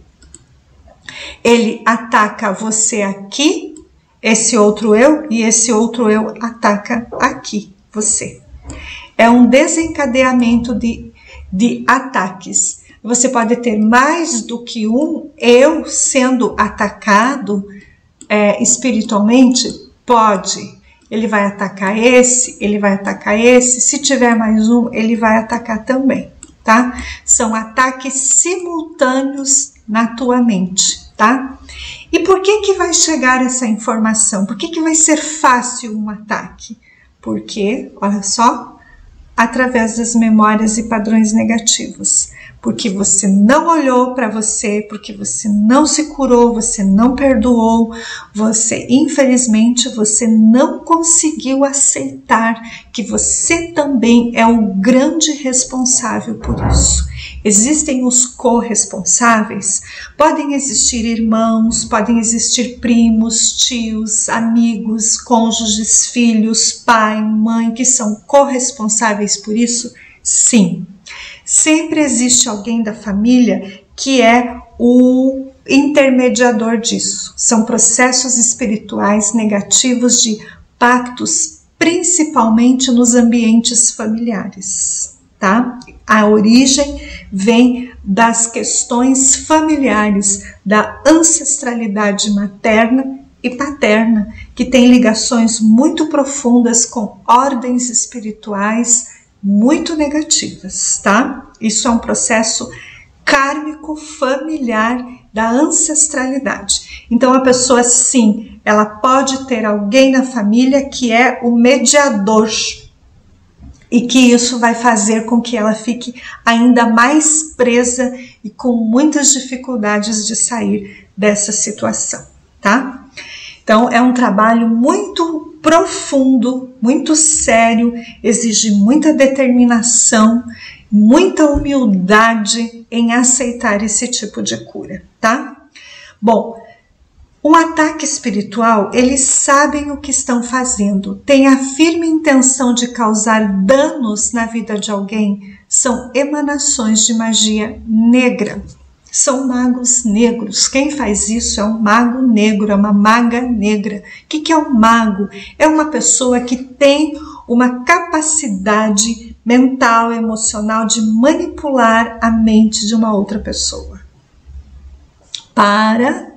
Ele ataca você aqui, esse outro eu, e esse outro eu ataca aqui você. É um desencadeamento de ataques. Você pode ter mais do que um eu sendo atacado espiritualmente? Pode. Ele vai atacar esse, ele vai atacar esse. Se tiver mais um, ele vai atacar também, tá? São ataques simultâneos na tua mente, tá? E por que vai chegar essa informação? Por que vai ser fácil um ataque? Porque, olha só, através das memórias e padrões negativos. Porque você não olhou para você, porque você não se curou, você não perdoou, você, infelizmente, você não conseguiu aceitar que você também é o grande responsável por isso. Existem os corresponsáveis, podem existir irmãos, podem existir primos, tios, amigos, cônjuges, filhos, pai, mãe, que são corresponsáveis por isso? Sim. Sempre existe alguém da família que é o intermediador disso. São processos espirituais negativos de pactos, principalmente nos ambientes familiares, tá? A origem vem das questões familiares, da ancestralidade materna e paterna, que tem ligações muito profundas com ordens espirituais muito negativas, tá? Isso é um processo kármico familiar da ancestralidade. Então a pessoa, sim, ela pode ter alguém na família que é o mediador e que isso vai fazer com que ela fique ainda mais presa e com muitas dificuldades de sair dessa situação, tá? Então é um trabalho muito profundo, muito sério, exige muita determinação, muita humildade em aceitar esse tipo de cura, tá? Bom, um ataque espiritual, eles sabem o que estão fazendo, têm a firme intenção de causar danos na vida de alguém, são emanações de magia negra. São magos negros. Quem faz isso é um mago negro, é uma maga negra. O que é um mago? É uma pessoa que tem uma capacidade mental, emocional de manipular a mente de uma outra pessoa para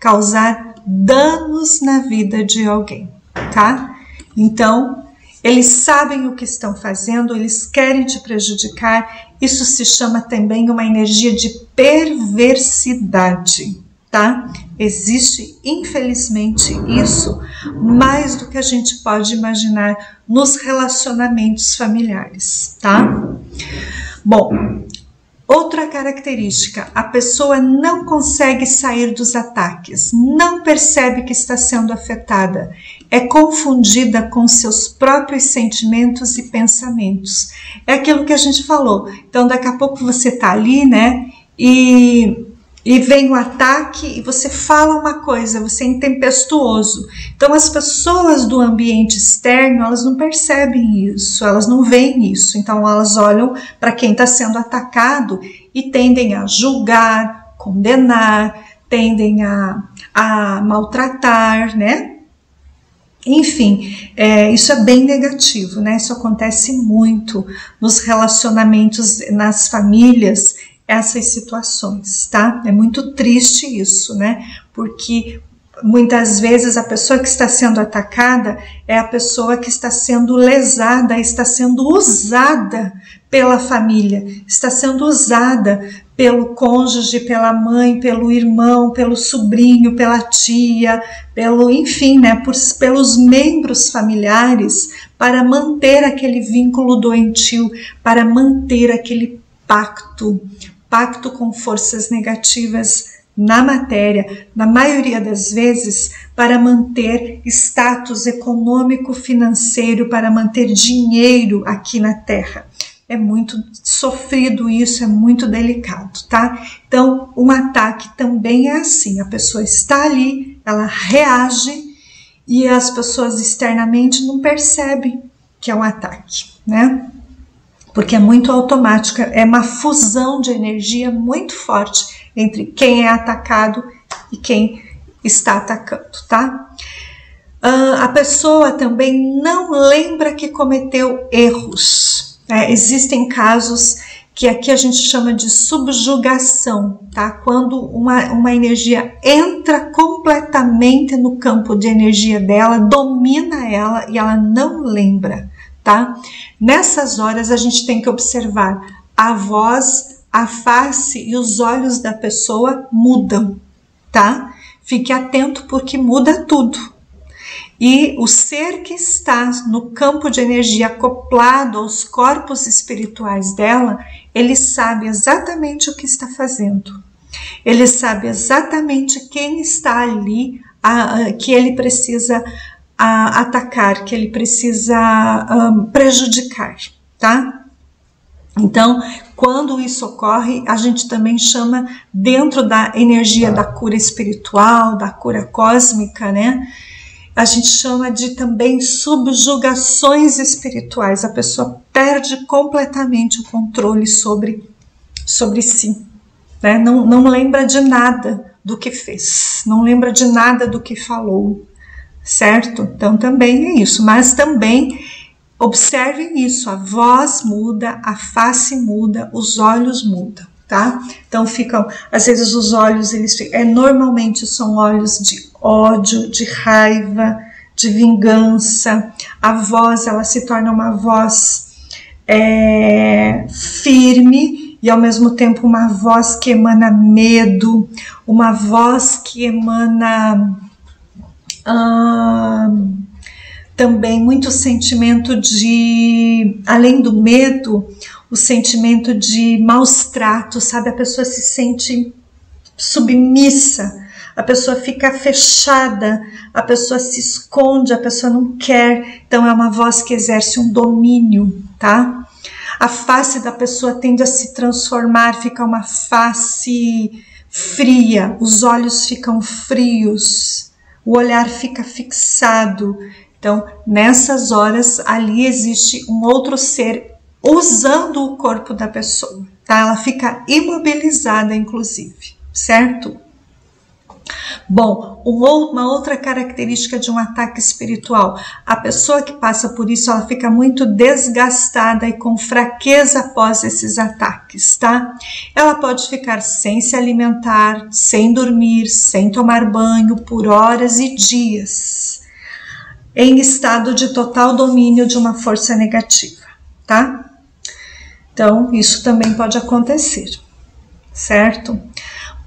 causar danos na vida de alguém, tá? Então, eles sabem o que estão fazendo, eles querem te prejudicar. Isso se chama também uma energia de perversidade, tá? Existe, infelizmente, isso mais do que a gente pode imaginar nos relacionamentos familiares, tá? Bom, outra característica, a pessoa não consegue sair dos ataques, não percebe que está sendo afetada, é confundida com seus próprios sentimentos e pensamentos. É aquilo que a gente falou. Então, daqui a pouco você está ali, né? E vem o ataque e você fala uma coisa, você é intempestuoso. Então, as pessoas do ambiente externo, elas não percebem isso, elas não veem isso. Então, elas olham para quem está sendo atacado e tendem a julgar, condenar, tendem a maltratar, né? Enfim, isso é bem negativo, né? Isso acontece muito nos relacionamentos, nas famílias, essas situações, tá? É muito triste isso, né? Porque muitas vezes a pessoa que está sendo atacada é a pessoa que está sendo lesada, está sendo usada pela família, está sendo usada pelo cônjuge, pela mãe, pelo irmão, pelo sobrinho, pela tia, enfim, né, pelos membros familiares, para manter aquele vínculo doentio, para manter aquele pacto com forças negativas na matéria, na maioria das vezes, para manter status econômico, financeiro, para manter dinheiro aqui na Terra. É muito sofrido isso, é muito delicado, tá? Então, um ataque também é assim, a pessoa está ali, ela reage e as pessoas externamente não percebem que é um ataque, né? porque é muito automático, é uma fusão de energia muito forte entre quem é atacado e quem está atacando, tá? A pessoa também não lembra que cometeu erros, né? Existem casos que aqui a gente chama de subjugação, tá? Quando uma energia entra completamente no campo de energia dela, domina ela e ela não lembra, tá? Nessas horas a gente tem que observar a voz, a face e os olhos da pessoa mudam, tá? Fique atento porque muda tudo. E o ser que está no campo de energia acoplado aos corpos espirituais dela, ele sabe exatamente o que está fazendo. Ele sabe exatamente quem está ali, que ele precisa atacar, que ele precisa prejudicar, tá? Então, quando isso ocorre, a gente também chama, dentro da energia da cura espiritual, da cura cósmica, né? A gente chama de também subjugações espirituais. A pessoa perde completamente o controle sobre si, né? Não lembra de nada do que fez, não lembra de nada do que falou, certo? Então também é isso, mas também observem isso, a voz muda, a face muda, os olhos mudam, tá? Então ficam, às vezes os olhos, normalmente são olhos de ódio, de raiva, de vingança. A voz, ela se torna uma voz firme e ao mesmo tempo uma voz que emana medo, uma voz que emana também muito sentimento de, além do medo, o sentimento de maus tratos, sabe? A pessoa se sente submissa, a pessoa fica fechada, a pessoa se esconde, a pessoa não quer. Então é uma voz que exerce um domínio, tá? A face da pessoa tende a se transformar, fica uma face fria, os olhos ficam frios, o olhar fica fixado. Então, nessas horas, ali existe um outro ser usando o corpo da pessoa, tá? Ela fica imobilizada, inclusive, certo? Bom, uma outra característica de um ataque espiritual, a pessoa que passa por isso, ela fica muito desgastada e com fraqueza após esses ataques, tá? Ela pode ficar sem se alimentar, sem dormir, sem tomar banho por horas e dias, em estado de total domínio de uma força negativa, tá? Então, isso também pode acontecer, certo?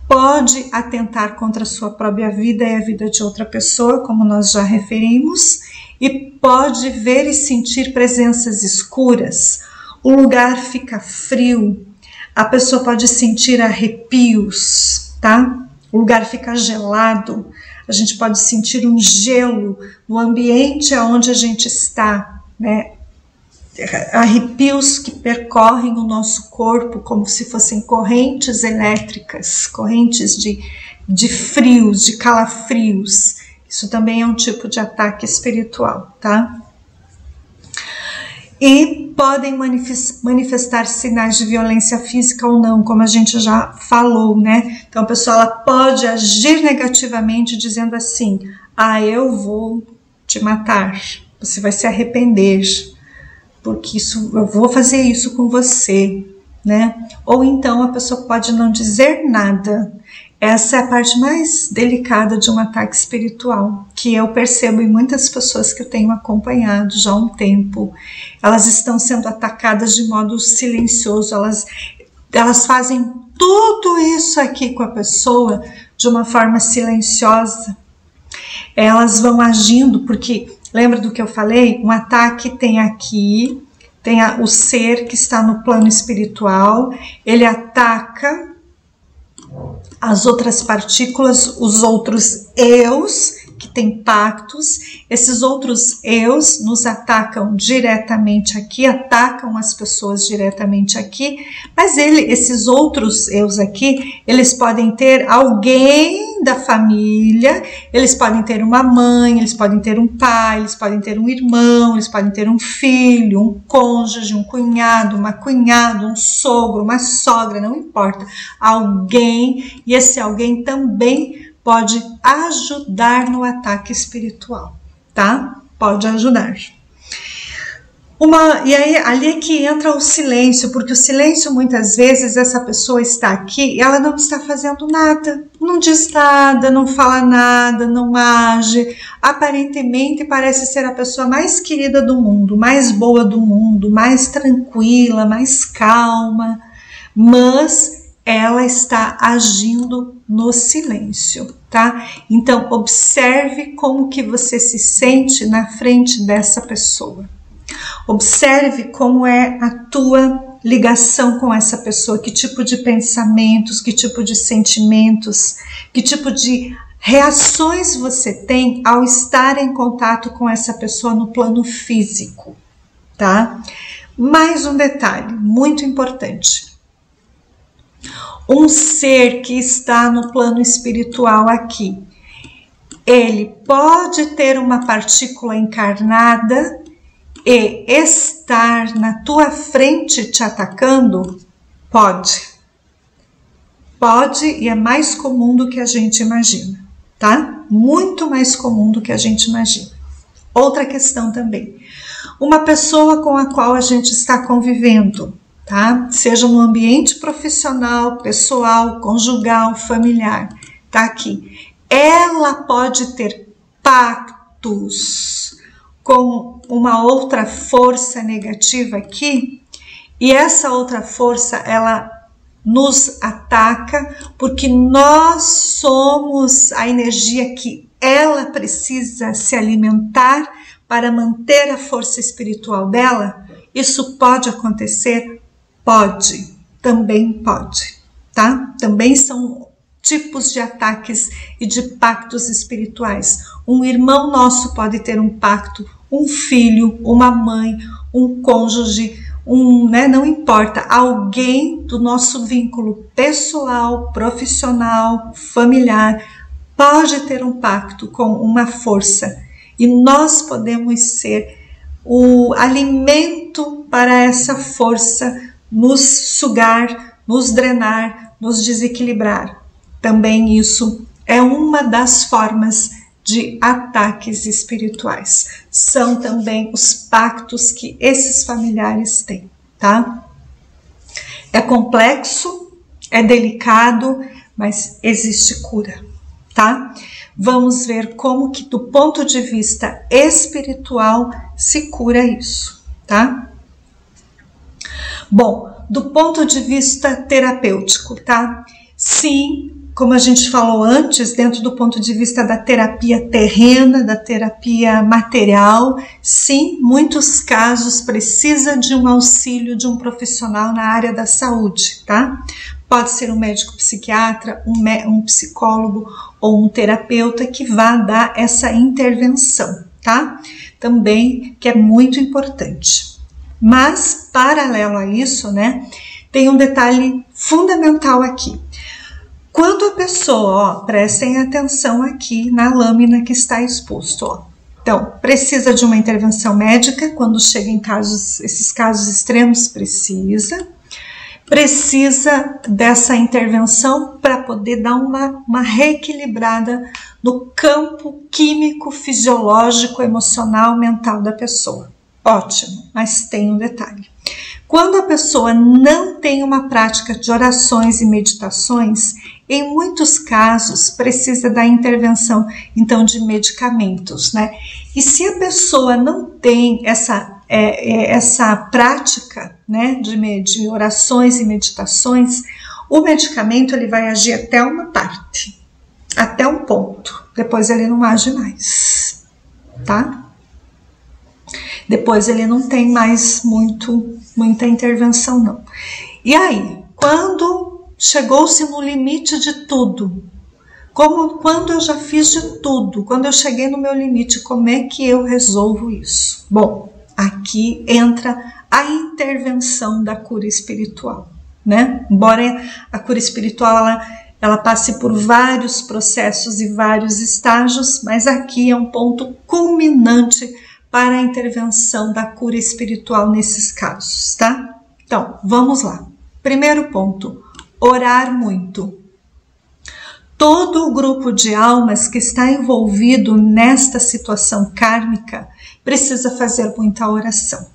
Pode atentar contra a sua própria vida e a vida de outra pessoa, como nós já referimos, e pode ver e sentir presenças escuras. O lugar fica frio, a pessoa pode sentir arrepios, tá? O lugar fica gelado, a gente pode sentir um gelo no ambiente onde a gente está, né? Arrepios que percorrem o nosso corpo como se fossem correntes elétricas, correntes de frios, de calafrios. Isso também é um tipo de ataque espiritual, tá? E podem manifestar sinais de violência física ou não, como a gente já falou, né? Então a pessoa ela pode agir negativamente dizendo assim: eu vou te matar, você vai se arrepender, porque eu vou fazer isso com você, né? Ou então a pessoa pode não dizer nada. Essa é a parte mais delicada de um ataque espiritual, que eu percebo em muitas pessoas que eu tenho acompanhado já há um tempo. Elas estão sendo atacadas de modo silencioso, elas fazem tudo isso aqui com a pessoa de uma forma silenciosa. Elas vão agindo, porque lembra do que eu falei? Um ataque tem aqui, tem o ser que está no plano espiritual, ele ataca as outras partículas, os outros eus que tem pactos, esses outros eus nos atacam diretamente aqui, atacam as pessoas diretamente aqui, mas esses outros eus aqui, eles podem ter alguém da família, eles podem ter uma mãe, eles podem ter um pai, eles podem ter um irmão, eles podem ter um filho, um cônjuge, um cunhado, uma cunhada, um sogro, uma sogra, não importa, alguém, e esse alguém também pode ajudar no ataque espiritual, tá? Pode ajudar. E aí, ali é que entra o silêncio, porque o silêncio, muitas vezes, essa pessoa está aqui e ela não está fazendo nada, não diz nada, não fala nada, não age. Aparentemente, parece ser a pessoa mais querida do mundo, mais boa do mundo, mais tranquila, mais calma, mas ela está agindo no silêncio, tá? Então, observe como que você se sente na frente dessa pessoa. Observe como é a tua ligação com essa pessoa, que tipo de pensamentos, que tipo de sentimentos, que tipo de reações você tem ao estar em contato com essa pessoa no plano físico, tá? Mais um detalhe muito importante. Um ser que está no plano espiritual aqui, ele pode ter uma partícula encarnada e estar na tua frente te atacando? Pode. Pode, e é mais comum do que a gente imagina, tá? Muito mais comum do que a gente imagina. Outra questão também. Uma pessoa com a qual a gente está convivendo, tá? Seja no ambiente profissional, pessoal, conjugal, familiar, tá aqui. Ela pode ter pactos com uma outra força negativa aqui, e essa outra força, ela nos ataca porque nós somos a energia que ela precisa se alimentar para manter a força espiritual dela. Isso pode acontecer? Pode, também pode, tá? Também são tipos de ataques e de pactos espirituais. Um irmão nosso pode ter um pacto, um filho, uma mãe, um cônjuge, não importa, alguém do nosso vínculo pessoal, profissional, familiar, pode ter um pacto com uma força, e nós podemos ser o alimento para essa força nos sugar, nos drenar, nos desequilibrar. Também isso é uma das formas de ataques espirituais. São também os pactos que esses familiares têm, tá? É complexo, é delicado, mas existe cura, tá? Vamos ver como que do ponto de vista espiritual se cura isso, tá? Bom, do ponto de vista terapêutico, tá? Sim, como a gente falou antes, dentro do ponto de vista da terapia terrena, da terapia material, sim, muitos casos precisa de um auxílio de um profissional na área da saúde, tá? Pode ser um médico psiquiatra, um psicólogo ou um terapeuta que vá dar essa intervenção, tá? Também, que é muito importante. Mas, paralelo a isso, né, tem um detalhe fundamental aqui. Quando a pessoa, prestem atenção aqui na lâmina que está exposto, ó. Então, precisa de uma intervenção médica, quando chega em esses casos extremos, precisa dessa intervenção para poder dar uma reequilibrada no campo químico, fisiológico, emocional, mental da pessoa. Ótimo, mas tem um detalhe. Quando a pessoa não tem uma prática de orações e meditações, em muitos casos precisa da intervenção, então, de medicamentos, né? E se a pessoa não tem essa prática, né, de orações e meditações, o medicamento ele vai agir até uma parte, até um ponto, depois ele não age mais, tá? Depois ele não tem mais muita intervenção, não. E aí, quando chegou-se no limite de tudo, Quando eu já fiz de tudo, quando eu cheguei no meu limite, como é que eu resolvo isso? Bom, aqui entra a intervenção da cura espiritual, né? Embora a cura espiritual ela passe por vários processos e vários estágios, mas aqui é um ponto culminante para a intervenção da cura espiritual nesses casos, tá? Então, vamos lá. Primeiro ponto, orar muito. Todo o grupo de almas que está envolvido nesta situação kármica precisa fazer muita oração,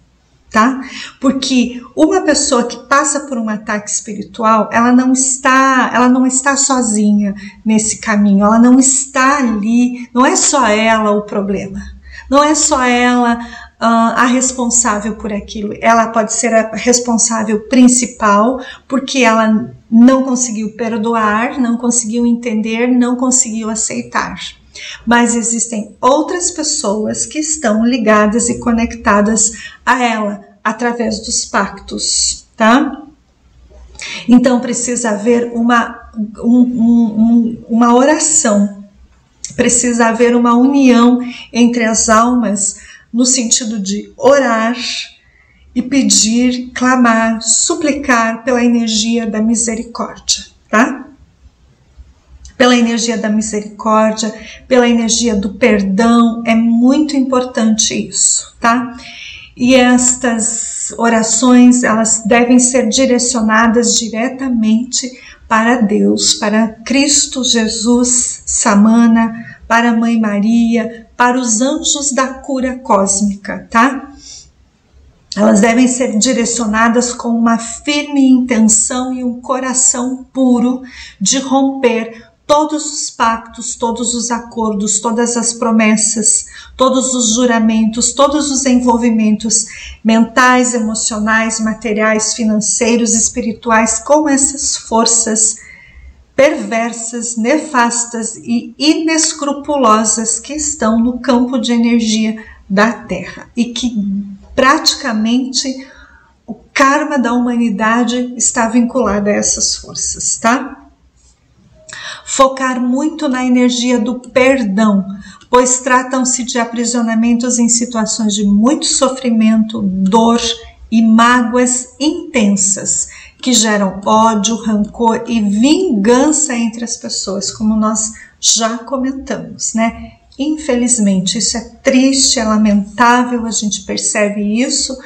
tá? Porque uma pessoa que passa por um ataque espiritual, ela não está sozinha nesse caminho, ela não está ali, não é só ela o problema, não é só ela a responsável por aquilo. Ela pode ser a responsável principal porque ela não conseguiu perdoar, não conseguiu entender, não conseguiu aceitar. Mas existem outras pessoas que estão ligadas e conectadas a ela através dos pactos, tá? Então precisa haver uma oração, precisa haver uma união entre as almas no sentido de orar e pedir, clamar, suplicar pela energia da misericórdia, tá? Pela energia da misericórdia, pela energia do perdão, é muito importante isso, tá? E estas orações, elas devem ser direcionadas diretamente para Deus, para Cristo Jesus, Samana, para a Mãe Maria, para os anjos da cura cósmica, tá? Elas devem ser direcionadas com uma firme intenção e um coração puro de romper todos os pactos, todos os acordos, todas as promessas, todos os juramentos, todos os envolvimentos mentais, emocionais, materiais, financeiros, espirituais com essas forças perversas, nefastas e inescrupulosas que estão no campo de energia da Terra e que praticamente o karma da humanidade está vinculado a essas forças, tá? Focar muito na energia do perdão, pois tratam-se de aprisionamentos em situações de muito sofrimento, dor e mágoas intensas, que geram ódio, rancor e vingança entre as pessoas, como nós já comentamos, né? Infelizmente, isso é triste, é lamentável, a gente percebe isso,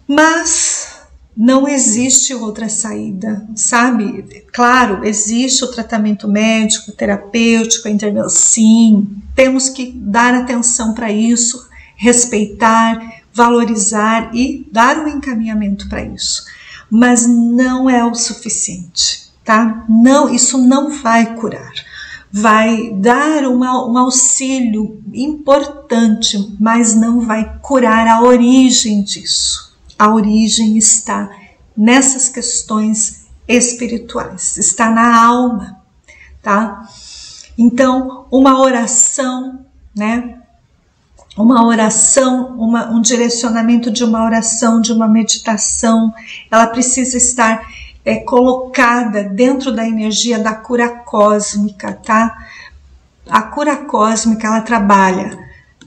mas não existe outra saída, sabe? Claro, existe o tratamento médico, terapêutico, a intervenção, sim, temos que dar atenção para isso, respeitar, valorizar e dar um encaminhamento para isso. Mas não é o suficiente, tá? Não, isso não vai curar. Vai dar um auxílio importante, mas não vai curar a origem disso. A origem está nessas questões espirituais, está na alma, tá? Então, uma oração, né? Uma oração, um direcionamento de uma oração, de uma meditação, ela precisa estar colocada dentro da energia da cura cósmica, tá? A cura cósmica, ela trabalha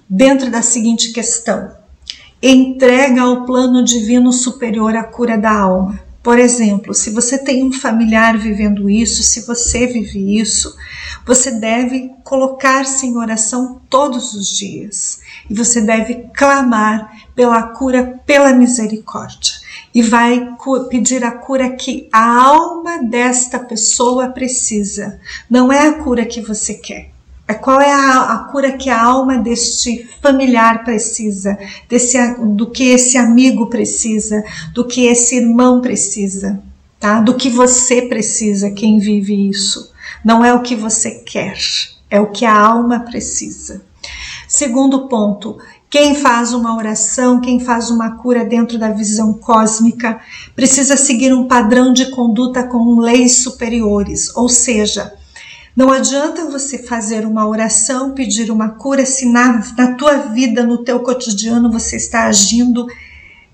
dentro da seguinte questão: entrega ao plano divino superior a cura da alma. Por exemplo, se você tem um familiar vivendo isso, se você vive isso, você deve colocar-se em oração todos os dias. E você deve clamar pela cura, pela misericórdia. E vai pedir a cura que a alma desta pessoa precisa. Não é a cura que você quer. Qual é a cura que a alma deste familiar precisa, do que esse amigo precisa, do que esse irmão precisa, tá? Do que você precisa, quem vive isso. Não é o que você quer, é o que a alma precisa. Segundo ponto, quem faz uma oração, quem faz uma cura dentro da visão cósmica, precisa seguir um padrão de conduta com leis superiores, ou seja, não adianta você fazer uma oração, pedir uma cura, se na tua vida, no teu cotidiano, você está agindo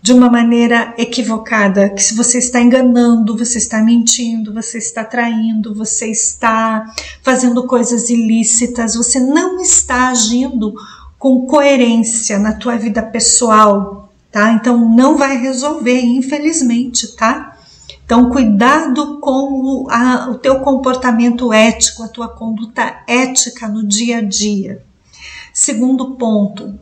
de uma maneira equivocada, que se você está enganando, você está mentindo, você está traindo, você está fazendo coisas ilícitas, você não está agindo com coerência na tua vida pessoal, tá? Então não vai resolver, infelizmente, tá? Então cuidado com o teu comportamento ético, a tua conduta ética no dia a dia. Segundo ponto,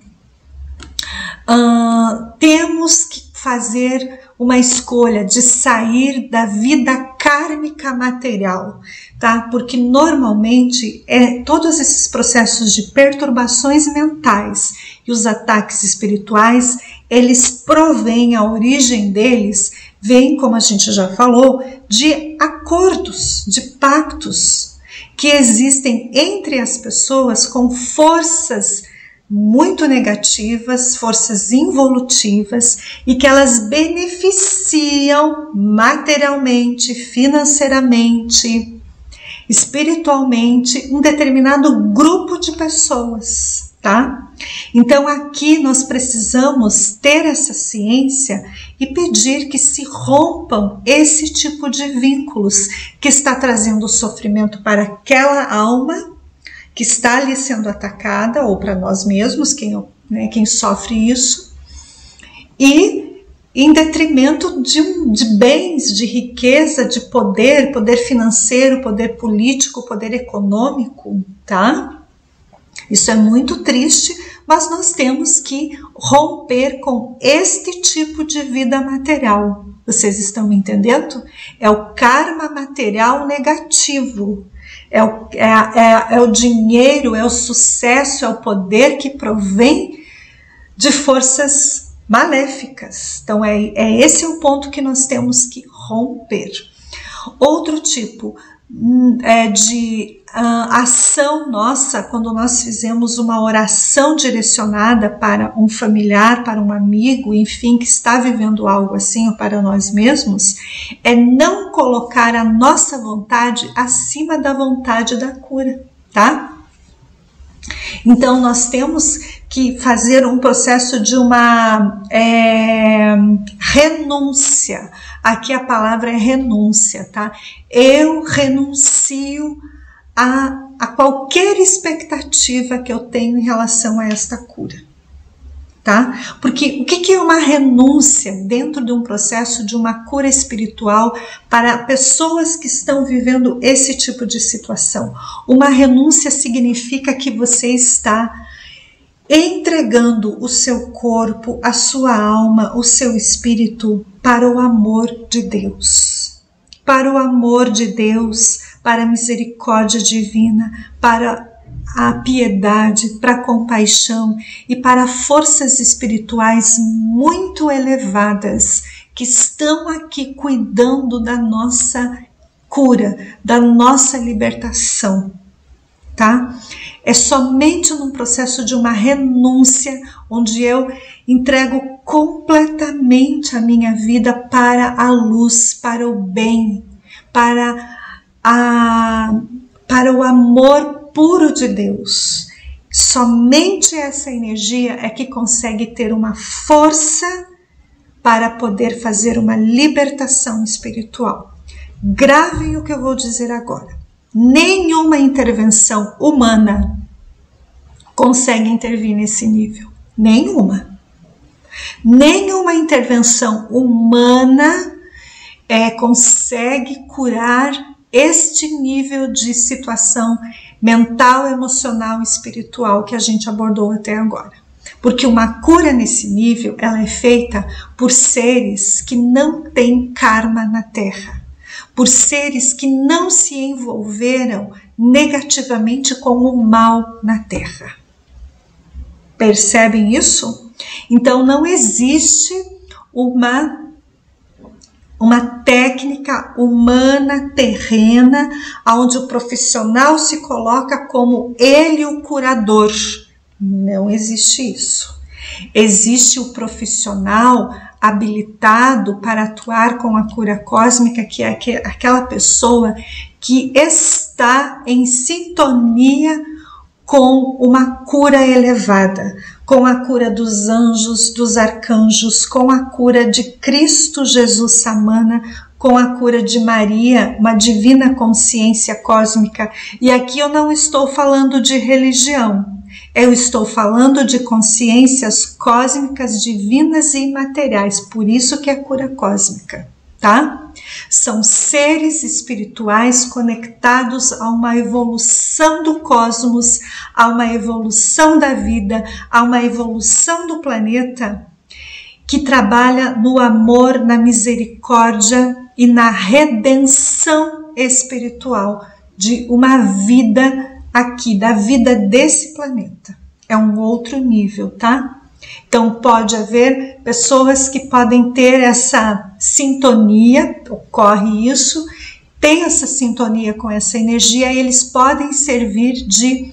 temos que fazer uma escolha de sair da vida kármica material, tá? Porque normalmente todos esses processos de perturbações mentais e os ataques espirituais, eles provêm, a origem deles vem, como a gente já falou, de acordos, de pactos que existem entre as pessoas com forças muito negativas, forças involutivas, e que elas beneficiam materialmente, financeiramente, espiritualmente um determinado grupo de pessoas, tá? Então aqui nós precisamos ter essa ciência e pedir que se rompam esse tipo de vínculos que está trazendo sofrimento para aquela alma que está ali sendo atacada, ou para nós mesmos, quem sofre isso, e em detrimento de bens, de riqueza, de poder financeiro, poder político, poder econômico, tá? Isso é muito triste, mas nós temos que romper com este tipo de vida material. Vocês estão me entendendo? É o karma material negativo. É o dinheiro, é o sucesso, é o poder que provém de forças maléficas. Então esse é o ponto que nós temos que romper. Outro tipo de ação nossa, quando nós fizemos uma oração direcionada para um familiar, para um amigo, enfim, que está vivendo algo assim, ou para nós mesmos, é não colocar a nossa vontade acima da vontade da cura, tá? Então nós temos que fazer um processo de uma renúncia. Aqui a palavra é renúncia, tá? Eu renuncio a qualquer expectativa que eu tenho em relação a esta cura, tá? Porque o que é uma renúncia dentro de um processo de uma cura espiritual para pessoas que estão vivendo esse tipo de situação? Uma renúncia significa que você está entregando o seu corpo, a sua alma, o seu espírito para o amor de Deus. Para o amor de Deus, para a misericórdia divina, para a piedade, para a compaixão e para forças espirituais muito elevadas que estão aqui cuidando da nossa cura, da nossa libertação, tá? É somente num processo de uma renúncia onde eu entrego completamente a minha vida para a luz, para o bem, para o amor puro de Deus. Somente essa energia é que consegue ter uma força para poder fazer uma libertação espiritual. Gravem o que eu vou dizer agora. Nenhuma intervenção humana consegue intervir nesse nível. Nenhuma. Nenhuma intervenção humana consegue curar este nível de situação mental, emocional e espiritual que a gente abordou até agora. Porque uma cura nesse nível, ela é feita por seres que não têm karma na Terra, por seres que não se envolveram negativamente com o mal na Terra. Percebem isso? Então não existe uma técnica humana terrena onde o profissional se coloca como ele o curador. Não existe isso. Existe o profissional habilitado para atuar com a cura cósmica, que é aquela pessoa que está em sintonia com uma cura elevada, com a cura dos anjos, dos arcanjos, com a cura de Cristo Jesus Samana, com a cura de Maria, uma divina consciência cósmica. E aqui eu não estou falando de religião, eu estou falando de consciências cósmicas, divinas e imateriais, por isso que é cura cósmica, tá? São seres espirituais conectados a uma evolução do cosmos, a uma evolução da vida, a uma evolução do planeta, que trabalha no amor, na misericórdia e na redenção espiritual de uma vida aqui, da vida desse planeta. É um outro nível, tá? Então pode haver pessoas que podem ter essa sintonia, ocorre isso, tem essa sintonia com essa energia, e eles podem servir de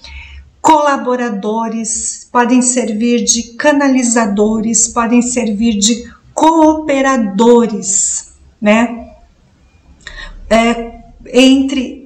colaboradores, podem servir de canalizadores, podem servir de cooperadores, né? Entre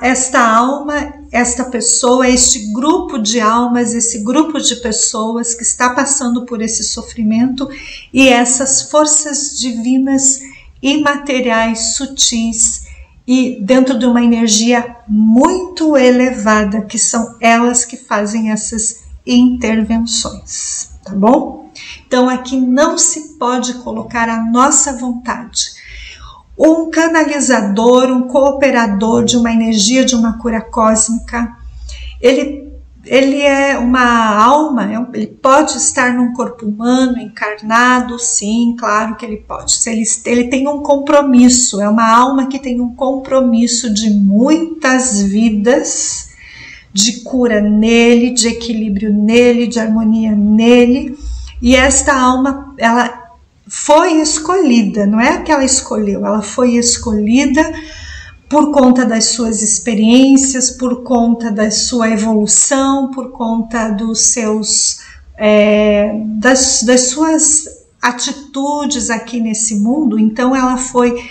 esta alma, esta pessoa, este grupo de almas, esse grupo de pessoas que está passando por esse sofrimento, e essas forças divinas imateriais, sutis e dentro de uma energia muito elevada, que são elas que fazem essas intervenções, tá bom? Então aqui não se pode colocar a nossa vontade. Um canalizador, um cooperador de uma energia, de uma cura cósmica, ele é uma alma, ele pode estar num corpo humano, encarnado, sim, claro que ele pode. Ele tem um compromisso, é uma alma que tem um compromisso de muitas vidas, de cura nele, de equilíbrio nele, de harmonia nele, e esta alma, ela foi escolhida, não é que ela escolheu, ela foi escolhida por conta das suas experiências, por conta da sua evolução, por conta dos seus, das suas atitudes aqui nesse mundo. Então ela foi,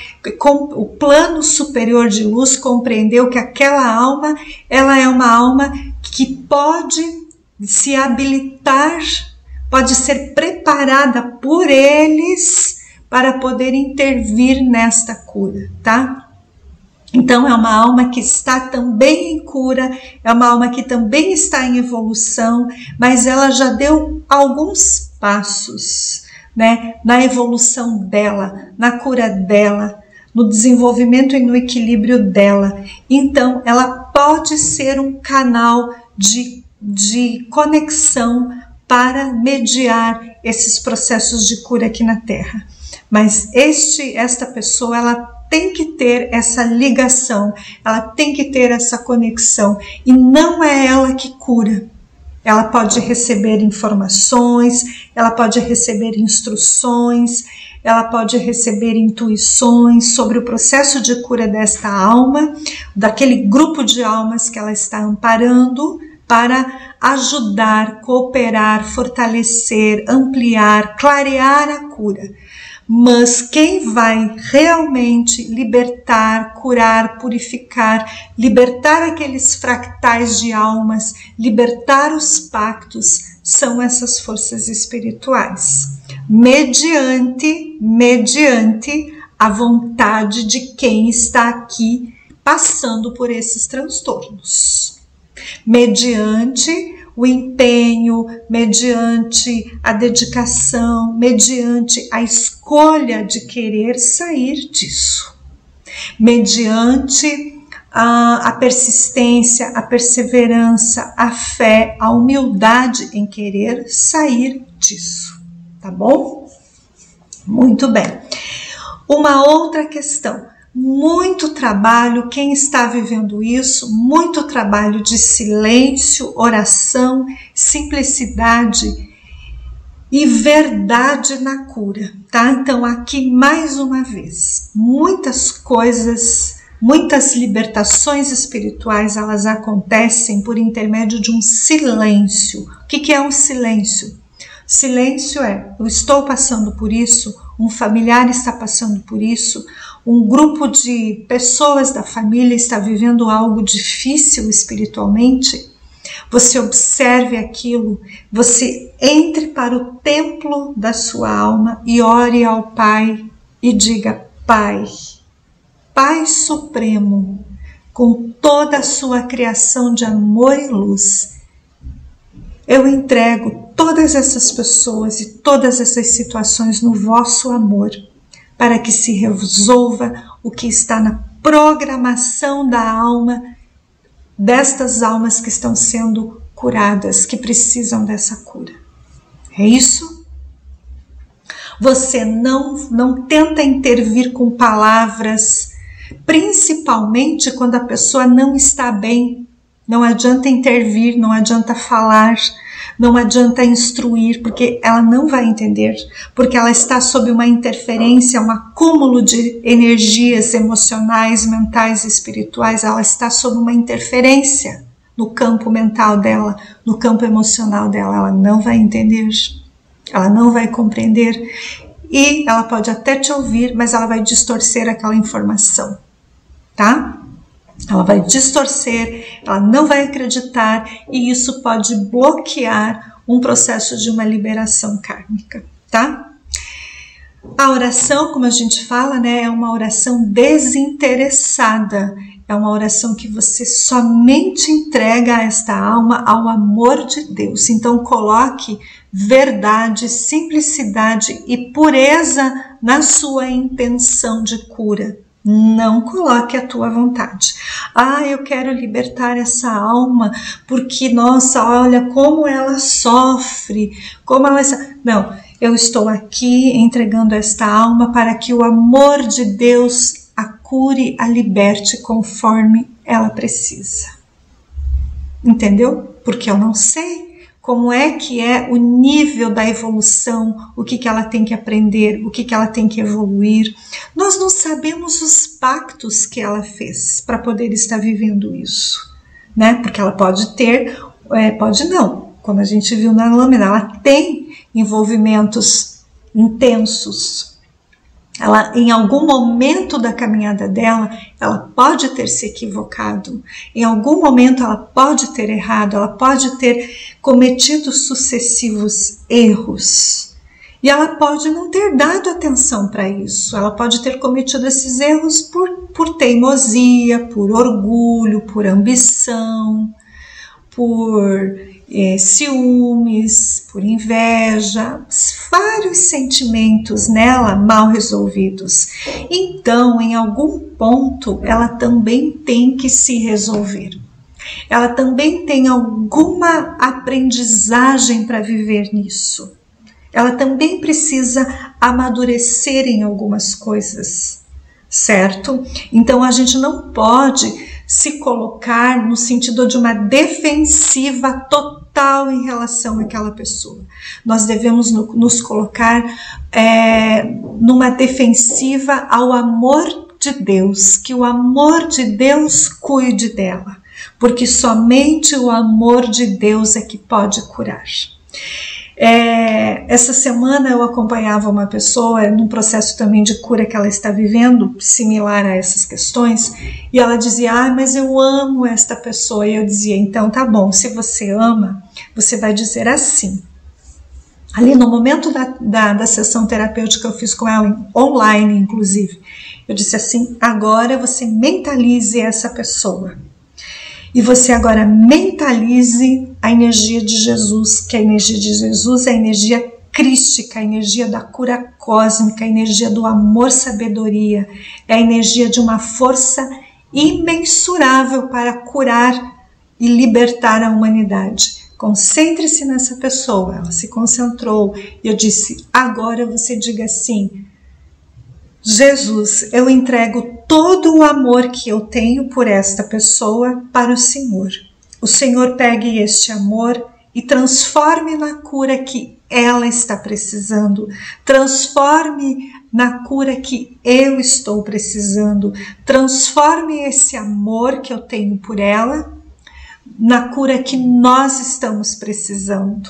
o plano superior de luz compreendeu que aquela alma, ela é uma alma que pode se habilitar, pode ser preparada por eles para poder intervir nesta cura, tá? Então é uma alma que está também em cura, é uma alma que também está em evolução, mas ela já deu alguns passos, né, na evolução dela, na cura dela, no desenvolvimento e no equilíbrio dela. Então ela pode ser um canal de conexão para mediar esses processos de cura aqui na Terra. Mas esta pessoa, ela tem que ter essa ligação, ela tem que ter essa conexão, e não é ela que cura. Ela pode receber informações, ela pode receber instruções, ela pode receber intuições sobre o processo de cura desta alma, daquele grupo de almas que ela está amparando, para ajudar, cooperar, fortalecer, ampliar, clarear a cura. Mas quem vai realmente libertar, curar, purificar, libertar aqueles fractais de almas, libertar os pactos, são essas forças espirituais, mediante a vontade de quem está aqui passando por esses transtornos. Mediante o empenho, mediante a dedicação, mediante a escolha de querer sair disso, mediante a persistência, a perseverança, a fé, a humildade em querer sair disso, tá bom? Muito bem. Uma outra questão. Muito trabalho, quem está vivendo isso, muito trabalho de silêncio, oração, simplicidade e verdade na cura, tá? Então aqui mais uma vez, muitas coisas, muitas libertações espirituais, elas acontecem por intermédio de um silêncio. O que é um silêncio? Silêncio é, eu estou passando por isso, um familiar está passando por isso, um grupo de pessoas da família está vivendo algo difícil espiritualmente. você observe aquilo, você entre para o templo da sua alma e ore ao Pai e diga: Pai, Pai Supremo, com toda a sua criação de amor e luz, eu entrego todas essas pessoas e todas essas situações no vosso amor, para que se resolva o que está na programação da alma, destas almas que estão sendo curadas, que precisam dessa cura. É isso? Você não tenta intervir com palavras, principalmente quando a pessoa não está bem. Não adianta intervir, não adianta falar, não adianta instruir, porque ela não vai entender, porque ela está sob uma interferência, um acúmulo de energias emocionais, mentais e espirituais. Ela está sob uma interferência no campo mental dela, no campo emocional dela. Ela não vai entender, ela não vai compreender, e ela pode até te ouvir, mas ela vai distorcer aquela informação, tá? Ela vai distorcer, ela não vai acreditar, e isso pode bloquear um processo de uma liberação kármica, tá? A oração, como a gente fala, né, é uma oração desinteressada, é uma oração que você somente entrega a esta alma ao amor de Deus. Então coloque verdade, simplicidade e pureza na sua intenção de cura. Não coloque a tua vontade. Eu quero libertar essa alma porque, nossa, olha como ela sofre, como ela... Não, eu estou aqui entregando esta alma para que o amor de Deus a cure, a liberte conforme ela precisa. Entendeu? Porque eu não sei como é que é o nível da evolução, o que ela tem que aprender, o que ela tem que evoluir. Nós não sabemos os pactos que ela fez para poder estar vivendo isso, né? Porque ela pode ter, pode não, como a gente viu na lâmina, ela tem envolvimentos intensos. Ela, em algum momento da caminhada dela, ela pode ter se equivocado, em algum momento ela pode ter errado, ela pode ter cometido sucessivos erros, e ela pode não ter dado atenção para isso, ela pode ter cometido esses erros por teimosia, por orgulho, por ambição, por ciúmes, por inveja, vários sentimentos nela mal resolvidos. Então, em algum ponto, ela também tem que se resolver. Ela também tem alguma aprendizagem para viver nisso. Ela também precisa amadurecer em algumas coisas, certo? Então, a gente não pode se colocar no sentido de uma defensiva total em relação àquela pessoa. Nós devemos nos colocar numa defensiva ao amor de Deus, que o amor de Deus cuide dela, porque somente o amor de Deus é que pode curar. Essa semana eu acompanhava uma pessoa num processo também de cura que ela está vivendo, similar a essas questões, e ela dizia: mas eu amo esta pessoa. E eu dizia: então tá bom, se você ama, você vai dizer assim. Ali no momento da sessão terapêutica eu fiz com ela, online inclusive, eu disse assim: agora você mentalize essa pessoa. E você agora mentalize a energia de Jesus, que a energia de Jesus é a energia crística, a energia da cura cósmica, a energia do amor, sabedoria, é a energia de uma força imensurável para curar e libertar a humanidade. Concentre-se nessa pessoa. Ela se concentrou e eu disse: agora você diga assim: Jesus, eu entrego todo o amor que eu tenho por esta pessoa para o Senhor. O Senhor pegue este amor e transforme na cura que ela está precisando. Transforme na cura que eu estou precisando. Transforme esse amor que eu tenho por ela na cura que nós estamos precisando.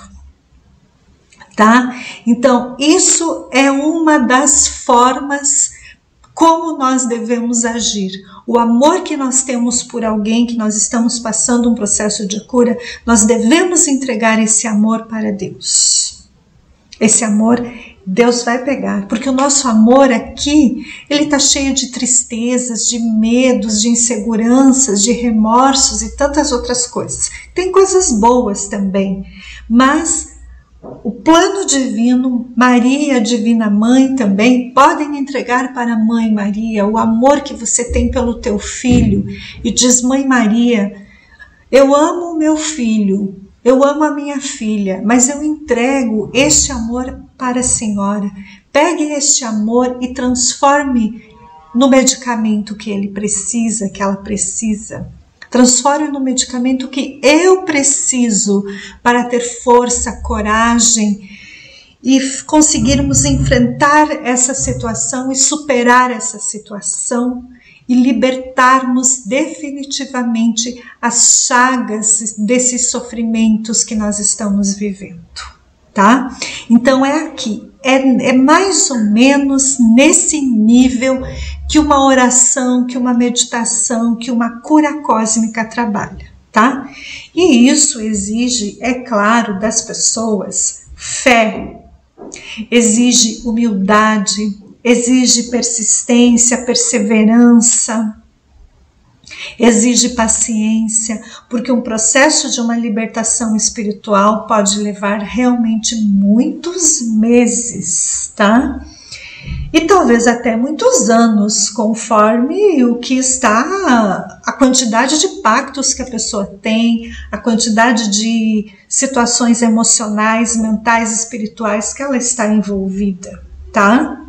Tá? Então, isso é uma das formas como nós devemos agir. O amor que nós temos por alguém, que nós estamos passando um processo de cura, nós devemos entregar esse amor para Deus. Esse amor Deus vai pegar, porque o nosso amor aqui, ele está cheio de tristezas, de medos, de inseguranças, de remorsos e tantas outras coisas. Tem coisas boas também, mas o plano divino, Maria, a Divina Mãe também, podem entregar para a Mãe Maria o amor que você tem pelo teu filho e diz: Mãe Maria, eu amo o meu filho, eu amo a minha filha, mas eu entrego este amor para a senhora. Pegue este amor e transforme no medicamento que ele precisa, que ela precisa. Transforme no medicamento que eu preciso para ter força, coragem e conseguirmos enfrentar essa situação e superar essa situação e libertarmos definitivamente as chagas desses sofrimentos que nós estamos vivendo, tá? Então é aqui, é mais ou menos nesse nível que uma oração, que uma meditação, que uma cura cósmica trabalha, tá? E isso exige, é claro, das pessoas fé, exige humildade, exige persistência, perseverança, exige paciência, porque um processo de uma libertação espiritual pode levar realmente muitos meses, tá? E talvez até muitos anos, conforme o que está, a quantidade de pactos que a pessoa tem, a quantidade de situações emocionais, mentais, espirituais que ela está envolvida, tá?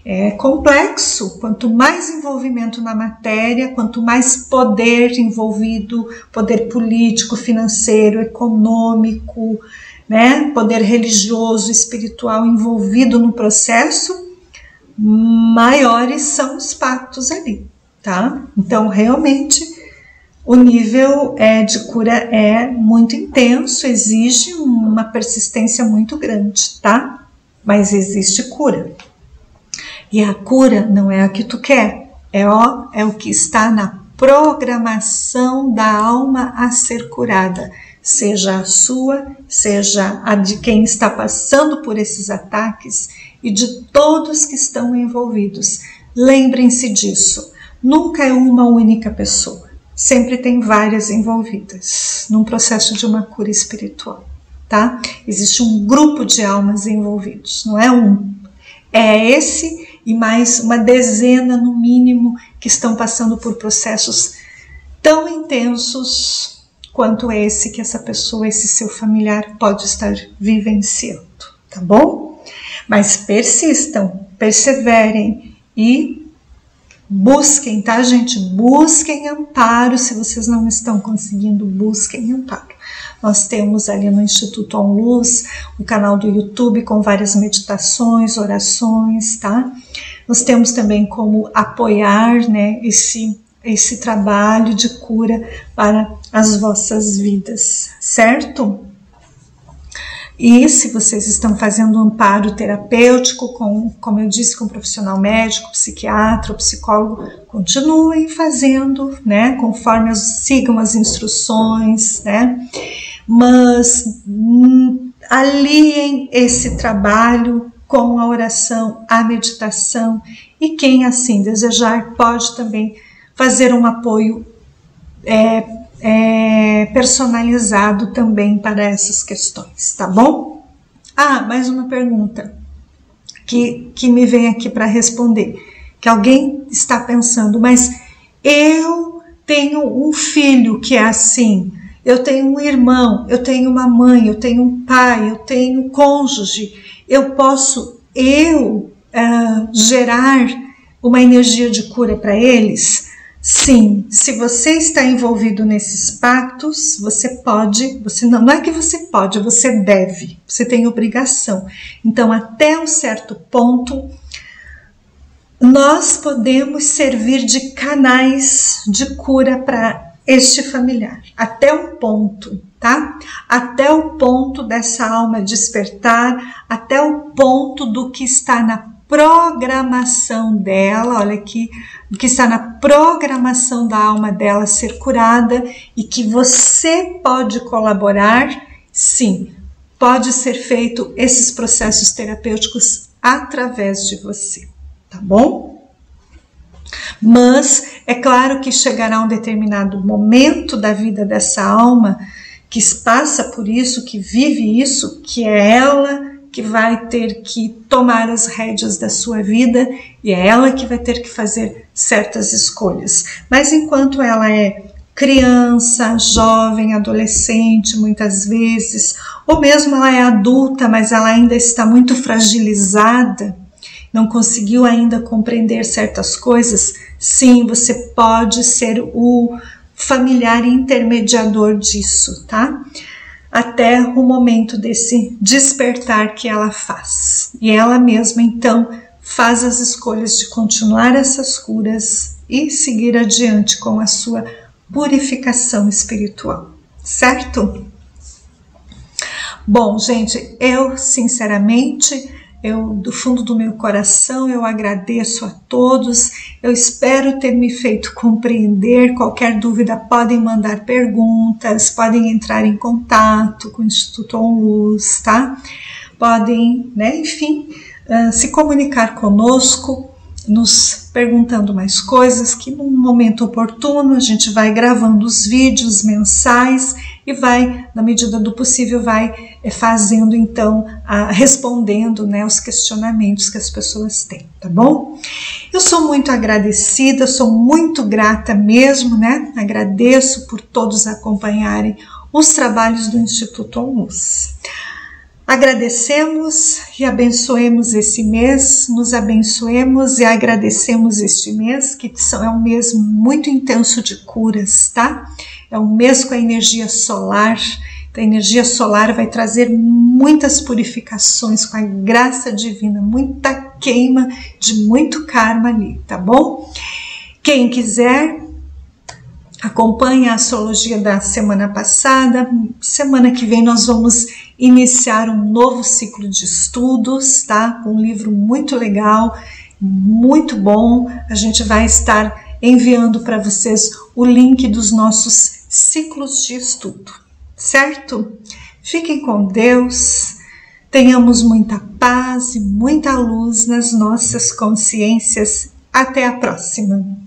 É complexo, quanto mais envolvimento na matéria, quanto mais poder envolvido, poder político, financeiro, econômico, né, poder religioso, espiritual envolvido no processo, maiores são os pactos ali, tá? Então, realmente, o nível de cura é muito intenso, exige uma persistência muito grande, tá? Mas existe cura. E a cura não é a que tu quer, é o que está na programação da alma a ser curada, seja a sua, seja a de quem está passando por esses ataques e de todos que estão envolvidos. Lembrem-se disso, nunca é uma única pessoa, sempre tem várias envolvidas num processo de uma cura espiritual, tá? Existe um grupo de almas envolvidos, não é um, é esse e mais uma dezena no mínimo que estão passando por processos tão intensos quanto esse que essa pessoa, esse seu familiar pode estar vivenciando, tá bom? Mas persistam, perseverem e busquem, tá, gente? Busquem amparo. Se vocês não estão conseguindo, busquem amparo. Nós temos ali no Instituto On Luz o canal do YouTube com várias meditações, orações, tá? Nós temos também como apoiar, né, esse trabalho de cura para as vossas vidas, certo? E se vocês estão fazendo um amparo terapêutico, como eu disse, com um profissional médico, psiquiatra ou psicólogo, continuem fazendo, né, conforme sigam as instruções, né? Mas aliem esse trabalho com a oração, a meditação, e quem assim desejar pode também fazer um apoio personalizado também para essas questões, tá bom? Ah, mais uma pergunta que me vem aqui para responder, que alguém está pensando, mas eu tenho um filho que é assim, eu tenho um irmão, eu tenho uma mãe, eu tenho um pai, eu tenho um cônjuge, eu posso gerar uma energia de cura para eles? Sim, se você está envolvido nesses pactos, você pode, não é que você pode, você deve, você tem obrigação. Então, até um certo ponto, nós podemos servir de canais de cura para este familiar, até um ponto, tá? Até o ponto dessa alma despertar, até o ponto do que está na programação dela, olha aqui, que está na programação da alma dela ser curada e que você pode colaborar, sim, pode ser feito esses processos terapêuticos através de você, tá bom? Mas é claro que chegará um determinado momento da vida dessa alma que passa por isso, que vive isso, que é ela que vai ter que tomar as rédeas da sua vida e é ela que vai ter que fazer certas escolhas. Mas enquanto ela é criança, jovem, adolescente, muitas vezes, ou mesmo ela é adulta, mas ela ainda está muito fragilizada, não conseguiu ainda compreender certas coisas, sim, você pode ser o familiar intermediador disso, tá? Até o momento desse despertar que ela faz. E ela mesma, então, faz as escolhas de continuar essas curas e seguir adiante com a sua purificação espiritual, certo? Bom, gente, eu sinceramente, do fundo do meu coração, eu agradeço a todos, eu espero ter me feito compreender. Qualquer dúvida podem mandar perguntas, podem entrar em contato com o Instituto OnLuz, tá? Podem, né, enfim, se comunicar conosco, nos perguntando mais coisas, que num momento oportuno a gente vai gravando os vídeos mensais e vai, na medida do possível, vai fazendo então, respondendo, né, os questionamentos que as pessoas têm, tá bom? Eu sou muito agradecida, sou muito grata mesmo, né? Agradeço por todos acompanharem os trabalhos do Instituto OnLuz. Agradecemos e abençoemos esse mês, nos abençoemos e agradecemos este mês, que é um mês muito intenso de curas, tá? É um mês com a energia solar, então a energia solar vai trazer muitas purificações com a graça divina, muita queima de muito karma ali, tá bom? Quem quiser, acompanhe a astrologia da semana passada. Semana que vem nós vamos iniciar um novo ciclo de estudos, tá? Um livro muito legal, muito bom. A gente vai estar enviando para vocês o link dos nossos ciclos de estudo, certo? Fiquem com Deus, tenhamos muita paz e muita luz nas nossas consciências. Até a próxima!